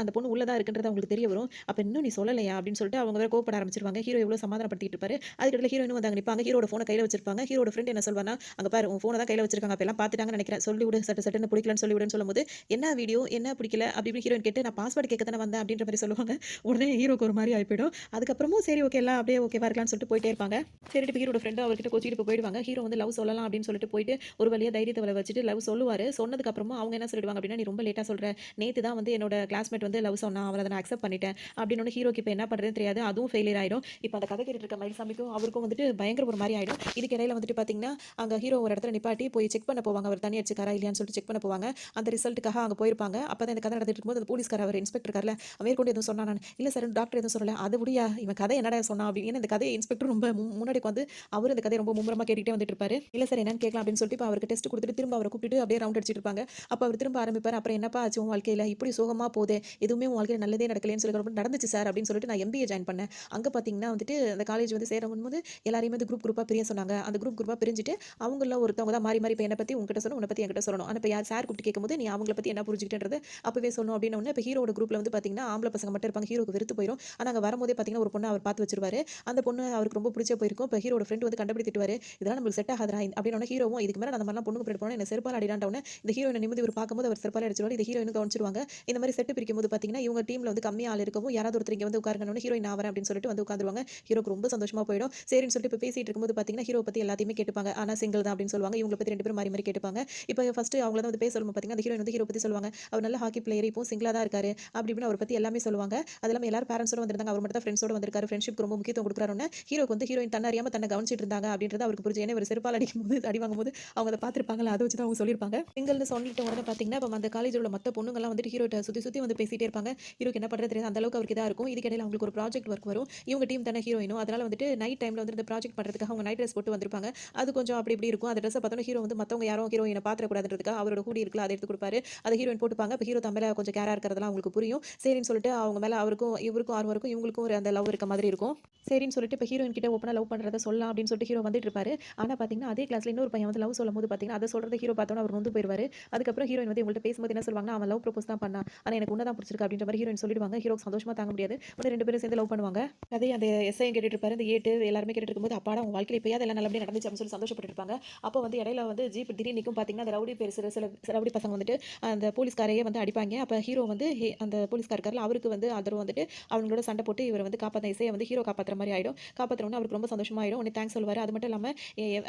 அந்த பொண்ணு உள்ளதா இருக்குன்றது அவங்களுக்கு தெரிய வரும். அப்ப இன்னும் நீ சொல்லலையா அப்படின்னு சொல்லிட்டு அவங்க வேற கோவப்பட ஆரம்பிச்சிருவாங்க. ஹீரோ எவ்வளவு சமாதானப்படுத்திட்டு இருப்பாரு. அதுக்கடுத்து ஹீரோயின் வந்து அங்க நிப்பாங்க. ஹீரோட ஃபோனை கையில வச்சிருப்பாங்க. ஹீரோட ஃப்ரெண்ட் என்ன சொல்வானா அங்க பாரு உன் ஃபோனை தான் கையில வச்சிருக்காங்க அப்ப எல்லாம் பாத்துட்டாங்கன்னு நினைக்கிறேன் சொல்லி விடு சட்டு சட்டுன்னு பிடிக்கலன்னு சொல்லி விடுன்னு சொல்லும்போது என்ன வீடியோ என்ன பிடிக்கல அப்படி இப்படி ஹீரோயின் கேட்டு நான் பாஸ்வேர்டு கேட்க தானே வந்தேன் அப்படின்ற மாதிரி சொல்லுவாங்க. உடனே ஹீரோக்கு ஒரு மாதிரி ஆயிப்போயிடும். அதுக்கப்புறமும் சரி ஓகே எல்லாம் அப்படியே ஓகேவா இருக்கலாம்னு சொல்லிட்டு போயிட்டே இருப்பாங்க. சரி இப்போ ஹீரோட ஃப்ரெண்டு அவர்கிட்ட கோச்சிட்டு போயிடுவாங்க. ஹீரோ வந்து லவ் சொல்லலாம் அப்படின்னு சொல்லிட்டு போயிட்டு ஒரு வழியா தைரியத்தை வர வச்சுட்டு லவ் சொல்லுவாரு. சொன்னதுக்கு அப்புறமா அவங்க என்ன சொல்லிடுவாங்க அப்படின்னா நீ ரொம்ப லேட்டா சொல்ற. நேத்து தான் வந்து என்னோட கிளாஸ்மேட் வந்து லவ் சொன்னா அவளை நான் அக்செப்ட் பண்ணிட்டேன் அப்படின்னு ஹீரோக்கு இப்போ என்ன பண்றதுன்னு தெரியாது. அதுவும் ஃபெயிலியர் ஆயிடும். இப்போ அந்த கதை கேட்டுட்டு இருக்க மயில்சாமிக்கும் அவருக்கும் வந்துட்டு பயங்கர ஒரு மாதிரி ஆயிடும். இதுக்கு இடையில வந்துட்டு பாத்தீங்கன்னா அங்க ஹீரோ ஒரு இடத்துல நிப்பாட்டி போய் செக் பண்ண போவாங்க. அவர் தண்ணி அடிச்சுக்காரா இல்லையான்னு சொல்லிட்டு செக் பண்ண போவாங்க. அந்த ரிசல்ட்டுக்காக அங்க போயிருப்பாங்க. அப்பதான் இந்த கதை நடந்துட்டு இருக்கும்போது அந்த போலீஸ்கார அவர் இன்ஸ்பெக்டர் இருக்கார்ல மேற்கொண்டு எதுவும் சொன்னா நான் இல்ல சார் டாக்டர் எதுவும் சொல்லல அது முடியா இவன் கதை என்னடா சொன்னா அப்படின்னு இந்த கதையை இன்ஸ்பெக்டர் ரொம்ப முன்னாடி வந்து அவர் இந்த கதையை ரொம்ப மும்முரமா கேட்டுட்டே வந்துட்டு இருப்பாரு. இல்ல சார் என்னன்னு கேட்கலாம் அப்படின்னு சொல்லிட்டு அவருக்கு டெஸ்ட் கொடுத்துட்டு திரும்ப அவரை கூப்பிட்டு அப்படியே ரவுண்ட் அடிச்சிட்டு இருப்பாங்க. அப்ப அவர் திரும்ப ஆரம்பிப்பாரு. அப்புறம் என்னப்பா ஆச்சு உன் வாழ்க்கையில இப்படி சோகமா போதே எதுவுமே உன் வாழ்க்கையில நல்லதே நடக்கலன்னு சொல்லி நடந்துச்சு சார் அப்படின்னு சொல்லிட்டு நான் எம்பிஏ ஜாயின் பண்ணேன். அங்க பாத்தீங்கன்னா வந்துட்டு அந்த காலேஜ் வந்து சேரும் போது எல்லாரையுமே வந்து குரூப்பா பிரிய சொன்னாங்க. அந்த குரூப்பா பிரிஞ்சுட்டு அவங்கள ஒருத்தவங்க தான் மாறி மாறி இப்போ என்னை பத்தி உங்ககிட்ட சொல்லணும் உன்னை பத்தி என்கிட்ட சொல்லணும். ஆனா இப்போ யார் சார் கூப்பிட்டு கேட்கும்போது நீ அவங்கள பத்தி என்ன புரிஞ்சுக்கிட்டது அப்பவே சொல்லணும் அப்படின்னு ஒன்று இப்போ ஹீரோட குரூப்ல வந்து பாத்தீங்கன்னா ஆம்பளை பசங்க மட்டும் இருப்பாங்க. ஹீரோக்கு வெறுத்து போயிடும். ஆனா அங்க வரும்போதே பாத்தீங்கன்னா ஒரு பொண்ணு அவர் பார்த்து வச்சிருவாரு. அந்த பொண்ணு அவருக்கு ரொம்ப பிடிச்சே போயிருக்கும். இப்போ ஹீரோட ஃப்ரெண்ட் வந்து கண்டுபிடித்துட்டு இதெல்லாம் நமக்கு செட் ஆகாதா அப்படின்னு ஹீரோவும் இதுக்கு மேல அந்த மாதிரிலாம் பொண்ணுக்கு பிடிட்டு போனா என்ன செருப்பால் அடிடான்டவுன்னு இந்த ஹீரோயினை நிமிந்து இவர் பார்க்கும்போது அவர் செருப்பால் அடிச்சிருவாரு. இந்த ஹீரோயினும் கவனிச்சிருவாங்க. இந்த மாதிரி செட்டு பிரிக்கும் போது பாத்தீங்கன்னா இவங்க டீம்ல வந்து கம்மி ஆள் இருக்கவும் யாராவது ஒருத்தர் இங்க வந்து உட்காருங்கன்னு ஹீரோயின் நான் வரேன் அப்படின்னு சொல்லிட்டு வந்து உட்காந்துருவாங்க. ஹீரோக்கு ரொம்ப சந்தோஷமா போயிடும். சரின்னு சொல்லிட்டு இப்போ பேசிட்டு இருக்கும்போது பாத்தீங்கன்னா ஹீரோ பத்தி எல்லாத்தையுமே கேட்டுப்பாங்க. ஆனா சிங்கிள் தான் அப்படின்னு சொல்லுவாங்க. இவங்களை பத்தி ரெண்டு பேரும் மாறி மாறி கேட்டுப்பாங்க. இப்போ ஃபர்ஸ்ட் அவங்கள தான் வந்து பேச சொல்லும்போது பாத்தீங்கன்னா அந்த ஹீரோயின் வந்து ஹீரோ பத்தி சொல்லுவாங்க. அவர் நல்ல ஹாக்கி பிளேயர் இப்போ சிங்கிளா தான் இருக்காரு அப்படி இப்படின்னு அவர் பத்தி எல்லாமே சொல்லுவாங்க. அது இல்லாம எல்லாரும் பேரண்ட்ஸோட வந்திருந்தாங்க. அவர் மட்டும் தான் ஃப்ரெண்ட்ஸோட வந்திருக்காரு. ஃப்ரெண்ட்ஷிப் ரொம்ப முக்கியத்துவம் கொடுக்குறாருன்னு ஹீரோக்கு வந்து ஹீரோயின் தன்னை அறியாம தன்னை கவனிச்சிட்டு இருந்தாங்க அப்படின்றது அவருக்கு புரிஞ்சு. ஏன்னா ஒரு செருப்பால் அடிக்கும்போது அடி வாங்கும்போது அவங்க அதை பார்த்துருப்பாங்களா அதை வச்சு தான் அவங்க சொல்லியிருப்பாங்க. சிங்கிள்னு சொல்லிட்டு உடனே பாத்தீங்கன்னா இப்போ அந்த காலேஜில் உள்ள மற்ற பொண்ணுங்கலாம் வந்துட்டு ஹீரோட்ட சுத்தி சுத்தி வந்து பேசிட்டே இருப்பாங்க. ஹீரோக்கு என்ன பண்றது தெரியாது. அந்த அளவுக்கு அவருக்கு இதா இருக்கும். இதுக்கிடையில அவங்களுக்கு ஒரு ப்ராஜெக்ட் ஒர்க் வரும். இவங்க டீம் தானே ஹீரோயினும் அதனால வந்துட்டு நைட் டைம்ல வந்து இந்த ப்ராஜெக்ட் பண்றதுக்காக அவங்க நைட் ட்ரெஸ் போட்டு வந்திருப்பாங்க. அது கொஞ்சம் அப்படி இப்படி இருக்கும். அந்த ட்ரெஸ்ஸை பார்த்தோன்னா ஹீரோ வந்து மற்றவங்க யாரும் ஹீரோயினை பாத்திரக்கூடாதுன்றதுக்காக அவரோட ஹூடி இருக்குல்ல அதை எடுத்து கொடுப்பாரு. அதை ஹீரோயின் போட்டுப்பாங்க. இப்போ ஹீரோ தம்பில கொஞ்சம் கேரா இருக்கிறதெல்லாம் அவங்களுக்கு புரியும். சரின்னு சொல்லிட்டு அவங்க மேல அவருக்கும் இவருக்கும் ஆர்வம் இருக்கும். இவங்களுக்கும் ஒரு அந்த லவ் இருக்க மாதிரி இருக்கும். சரின்னு சொல்லிட்டு இப்போ ஹீரோயின் கிட்ட ஓப்பனா லவ் பண்றத சொல்லலாம் அப்படின்னு சொல்லிட்டு ஹீரோ வந்துட்டு இருப்பாரு. ஆனா பாத்தீங்கன்னா அதே கிளாஸ்ல இன்னொரு பையன் வந்து லவ் சொல்லும்போது பாத்தீங்கன்னா அதை சொல்றத ஹீரோ பார்த்தோன்னா அவர் நொந்து போயிருவாரு. அதுக்கப்புறம் ஹீரோயின் வந்து இவங்கள்ட்ட பேசும்போது என்ன சொல்லுவாங்கன்னா அவன் லவ் ப்ரோபோஸ் தான் பண்ணா. ஆனா எனக்கு உன்ன தான் பிடிச்சிருக்கு அப்படின்ற மாதிரி ஹீரோயின் சொல்லிடுவாங்க. ஹீரோக்கு சந்தோஷமா தாங்க முடியாது. உடனே ரெண்டு பேரும் சேர்ந்து லவ் பண்ணுவாங்க. அதே அந்த எஸ்ஐயும் கேட்டுட்டு இருப்பாரு. இந்த ஏட்டு எல்லாருமே கேட்டுட்டு இருக்கும்போது அப்பாடா உங்க வாழ்க்கையில இப்பயாவது எல்லாம் நல்லபடியா நடந்துச்சு அப்படின்னு சொல்லி சந்தோஷப்பட்டு இருப்பாங்க. அப்போ வந்து இடையில வந்து ஜீப் திடீர்னு நிற்கும் பாத்தீங்கன்னா அந்த ரவுடி பேர் சில ரவுடி பசங்க வந்துட்டு அந்த போலீஸ்காரையே வந்து அடிப்பாங்க. அப்ப ஹீரோ வந்து அந்த போலீஸ்கார் இருக்கார்ல அவருக்கு வந்து ஆதரவு வந்துட்டு அவங்களோட சண்டை போட்டு இவர் வந்து காப்பாத்த இசையை வந்து ஹீரோ காப்பாத்துற மாதிரி ஆயிடும். காப்பாத்துறோன்னு அவருக்கு ரொம்ப சந்தோஷமா ஆயிடும். உடனே தேங்க்ஸ் சொல்லுவாரு. அது மட்டும் இல்லாம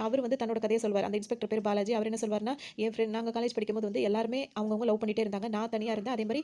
அவர் வந்து தன்னோட கதையை சொல்வார். அந்த இன்ஸ்பெக்டர் பேர் பாலாஜி. அவர் என்ன சொல்வார்னா என் ஃப்ரெண்ட் நாங்க காலேஜ் படிக்கும்போது வந்து எல்லாருமே அவங்கவங்க லவ் பண்ணிட்டே இருந்தாங்க. நான் தனியா இருந்தேன். அதே மாதிரி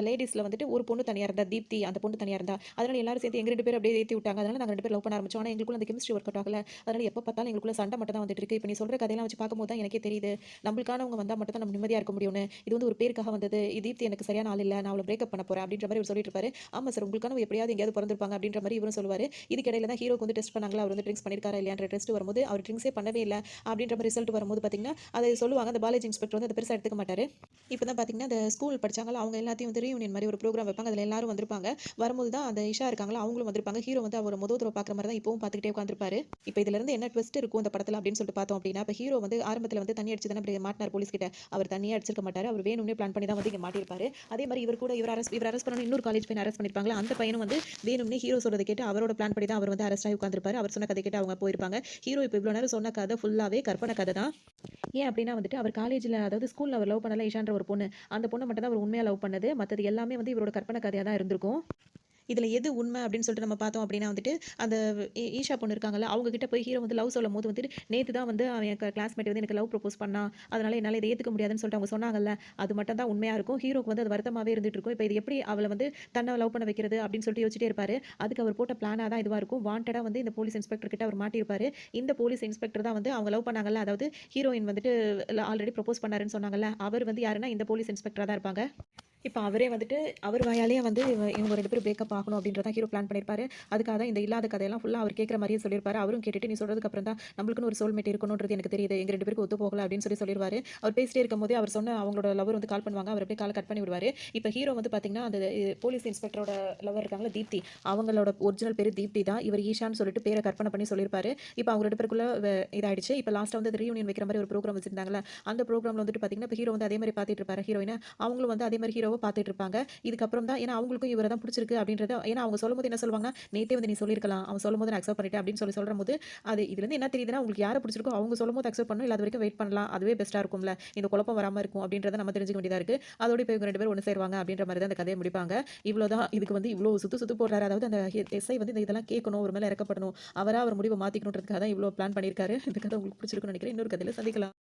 லேடிஸ்ல வந்துட்டு ஒரு பொண்ணு தனியா இருந்தா தீப்தி அந்த பொண்ணு தனியா இருந்தா. அதனால எல்லாரும் சேர்ந்து எங்க ரெண்டு பேரும் அப்படியே ஏத்தி விட்டாங்க. அதனால நாங்க ரெண்டு பேரும் லவ் பண்ண ஆரம்பிச்சோம். ஆனா எங்களுக்குள்ள அந்த கெமிஸ்ட்ரி ஒர்க் அவுட் ஆகல. அதனால எப்ப பார்த்தாலும் எங்களுக்குள்ள சண்டை மட்டும் தான் வந்துட்டு இருக்கு. இப்போ நீ சொல்ற கதையெல்லாம் வச்சு பார்க்கும்போது தான் எனக்கே தெரியுது. நம்மளுக்கானவங்க வந்தா மட்டும் தான் நம்ம நிம்மதியா இருக்க முடியும்னு. இது வந்து ஒரு பேருக்காக வந்தது. தீப்தி எனக்கு சரியான ஆள் இல்ல. நான் அவளை பிரேக்கப் பண்ண போறேன் அப்படின்ற மாதிரி இவர் சொல்லிட்டு இருப்பாரு. ஆமா சார் உங்களுக்கான எப்படியாவது எங்கேயாவது பிறந்திருப்பாங்க அப்படின்ற மாதிரி இவரும் சொல்லுவாரு. இதுக்கு இடையில தான் ஹீரோக்கு வந்து டெஸ்ட் பண்ணாங்களா அவர் வந்து ட்ரிங்க்ஸ் பண்ணிருக்காரா இல்லையான்ற டெஸ்ட் வரும்போது அவர் ட்ரிங்க்ஸே பண்ணவே இல்லை அப்படின்ற மாதிரி ரிசல்ட் வரும்போது பாத்தீங்கன்னா அதை சொல்லுவாங்க. அந்த பாலாஜி இன்ஸ்பெக்டர் வந்து அதை பெருசா எடுத்துக்க மாட்டாரு. இப்பதான் பாத்தீங்கன்னா அந்த ஸ்கூல் படிச்சாங்களா அவங்க எல்லாத்தையும் வந்து ரீயூனியன் மாதிரி ஒரு ப்ரோக்ராம் வைப்பாங்க. அதுல எல்லாரும் வந்திருப்பாங்க. வரும்போது தான் அந்த இஷா இருக்காங்களா அவங்களும் வந்திருப்பாங்க. ஹீரோ வந்து அவர் முதல் தடவை பாக்குற மாதிரி தான் இப்பவும் பார்த்துக்கிட்டே உட்காந்துருப்பாரு. இப்போ இதுல இருந்து என்ன ட்விஸ்ட் இருக்கும் இந்த படத்துல அப்படின்னு சொல்லிட்டு பார்த்தோம் அப்படின்னா இப்போ ஹீரோ வந்து ஆரம்பத்துல வந்து தண்ணி அடிச்சு தானே இப்படி மாட்டினார் போலீஸ் கிட்ட. அவர் தண்ணியே அடிச்சிருக்க மாட்டாரு. அவர் வேணும்னே பிளான் பண்ணி தான் வந்து இங்க மாட்டிருப்பாரு. அதே மாதிரி இவர் கூட இவர் அரெஸ்ட் பண்ணணும் இன்னொரு காலேஜ் பையன் அரெஸ்ட் பண்ணிருப்பாங்களா அந்த பையனும் வந்து வேணும்னே ஹீரோ சொல்றதை கேட்டு அவரோட பிளான் படி தான் அவர் வந்து அரெஸ்ட் ஆகி உட்காந்துருப்பாரு. அவர் சொன்ன கதை கேட்டு அவங்க போயிருப்பாங்க. ஹீரோ இப்போ இவ்வளவு நேரம் சொன்ன கதை ஃபுல்லாவே கற்பனை கதை தான். ஏன் அப்படின்னா வந்துட்டு அவர் காலேஜ்ல அதாவது ஸ்கூல்ல அவர் லவ் பண்ணல இஷான்ற ஒரு பொண்ணு. அந்த பொண்ணை மட்டும் தான் அவர் உண்மையா லவ் பண்ணது. மற்றது எல்லாமே வந்து இவரோட கற்பனை கதையா தான் இருந்திருக்கும். இதில எது உண்மை அப்படின்னு சொல்லிட்டு நம்ம பார்த்தோம் அப்படின்னா வந்துட்டு, அந்த ஈஷா பொண்ணு இருக்காங்கல்ல, அவங்க கிட்ட போய் ஹீரோ வந்து லவ் சொல்லும்போது வந்துட்டு, "நேத்து தான் வந்து அவன் என் கிளாஸ்மேட் வந்து எனக்கு லவ் ப்ரப்போஸ் பண்ணான். அதனால என்னால இத ஏத்துக்க முடியாதுன்னு" சொல்லிட்டு அவங்க சொன்னாங்கல்ல, அது மட்டும் தான் உண்மையா இருக்கும். ஹீரோக்கு வந்து அது வருத்தமாவே இருந்துட்டு இருக்கும். இப்ப இது எப்படி அவள வந்து தன்ன லவ் பண்ண வைக்கிறது அப்படின்னு சொல்லிட்டு யோசிச்சுட்டே இருப்பாரு. அதுக்கு அவர் போட்ட பிளானா தான் இதுவா இருக்கும். வாண்டடா வந்து இந்த போலீஸ் இன்ஸ்பெக்டர் கிட்ட அவர் மாட்டியிருப்பாரு. இந்த போலீஸ் இன்ஸ்பெக்டர் தான் வந்து அவங்க லவ் பண்ணாங்கல்ல, அதாவது ஹீரோயின் வந்துட்டு ஆல்ரெடி ப்ரப்போஸ் பண்ணாருன்னு சொன்னாங்கல்ல, அவர் வந்து யாருன்னா இந்த போலீஸ் இன்ஸ்பெக்டரா தான் இருப்பாங்க. இப்ப அவரே வந்துட்டு, அவர் வாயாலேயே வந்து இவங்க 2 பேரும் பிரேக்கப் ஆகணும் அப்படின்றத ஹீரோ பிளான் பண்ணியிருப்பாரு. அதுக்காக தான் இந்த இல்லாத கதையெல்லாம் ஃபுல்லா அவர் கேட்கிற மாரியே சொல்லியிருப்பாரு. அவரும் கேட்டுட்டு, "நீ சொல்றதுக்கு அப்புறம் தான் நம்மளுக்குன்னு ஒரு சோல்மேட் இருக்கணும்ன்றது எனக்கு தெரியுது. எங்க 2 பேருக்கும் ஒத்து போகல" அப்படின்னு சொல்லிருவாரு. அவர் பேசிட்டே இருக்கும்போதே அவர் சொன்ன அவங்களோட லவர் வந்து கால் பண்ணுவாங்க. அவர் அப்படியே கால கட் பண்ணி விடுவாரு. இப்ப ஹீரோ வந்து பார்த்தீங்கன்னா, அந்த போலீஸ் இன்ஸ்பெக்டரோட லவர் இருக்காங்கல்ல தீப்தி, அவங்களோட ஒரிஜினல் பேரு தீப்தி தான். இவர் ஈஷான்னு சொல்லிட்டு பேர கற்பனை பண்ணி சொல்லியிருப்பாரு. இப்ப அவங்க 2 பேருக்குள்ள இதாயிடுச்சு. இப்ப லாஸ்ட்டா வந்து ரீயூனியன் வைக்கிற மாரி ஒரு ப்ரோகிராம் வச்சிருந்தாங்கல்ல, அந்த ப்ரோகிராம்ல வந்துட்டு பார்த்தீங்கன்னா, இப்ப ஹீரோ வந்து அதே மாரி பார்த்துட்டு இருப்பாரு ஹீரோயின. அவங்களும் வந்து அதே மாரி ஹீரோவ பார்த்துட்டு இருப்பாங்க. இதுக்கப்புறம் தான் ஏன்னா அவங்களுக்கும் இவர தான் பிடிச்சிருக்கு அப்படின்றத ஏன்னா அவங்க சொல்லும்போது என்ன சொல்லுவாங்கன்னா, "நேத்தே வந்து நீ சொல்லியிருக்கலாம். அவன் சொல்லும்போது நான் அக்செப்ட் பண்ணிட்டேன்" அப்படின்னு சொல்லும்போது, அது இதுலருந்து என்ன தெரியுதுன்னா, உங்களுக்கு யார பிடிச்சிருக்கோ அவங்க சொல்லும்போது அக்செப்ட் பண்ணணும். இல்ல அது வரைக்கும் வெயிட் பண்ணலாம். அதுவே பெஸ்ட்டா இருக்கும்ல. இந்த குழப்பம் வராம இருக்கும் அப்படின்றத நம்ம தெரிஞ்சுக்க வேண்டியதா இருக்கு. அதோட இப்ப இவங்க 2 பேரும் ஒண்ணு சேருவாங்க அப்படின்ற மாரி தான் அந்த கதைய முடிப்பாங்க. இவ்வளோதான் இதுக்கு வந்து இவ்ளோ சுத்து சுத்து போடுறாரு. அதாவது அந்த எஸ்ஐ வந்து இதெல்லாம் கேட்கணும். ஒரு மேல இறக்கப்படணும். அவரா அவர் முடிவ மாத்திக்கணுன்றதுக்காக தான் இவ்ளோ பிளான் பண்ணியிருக்காரு. இந்த கதை உங்களுக்கு பிடிச்சிருக்கும்னு நினைக்கிறேன். இன்னொரு கதையில சந்திக்கலாம்.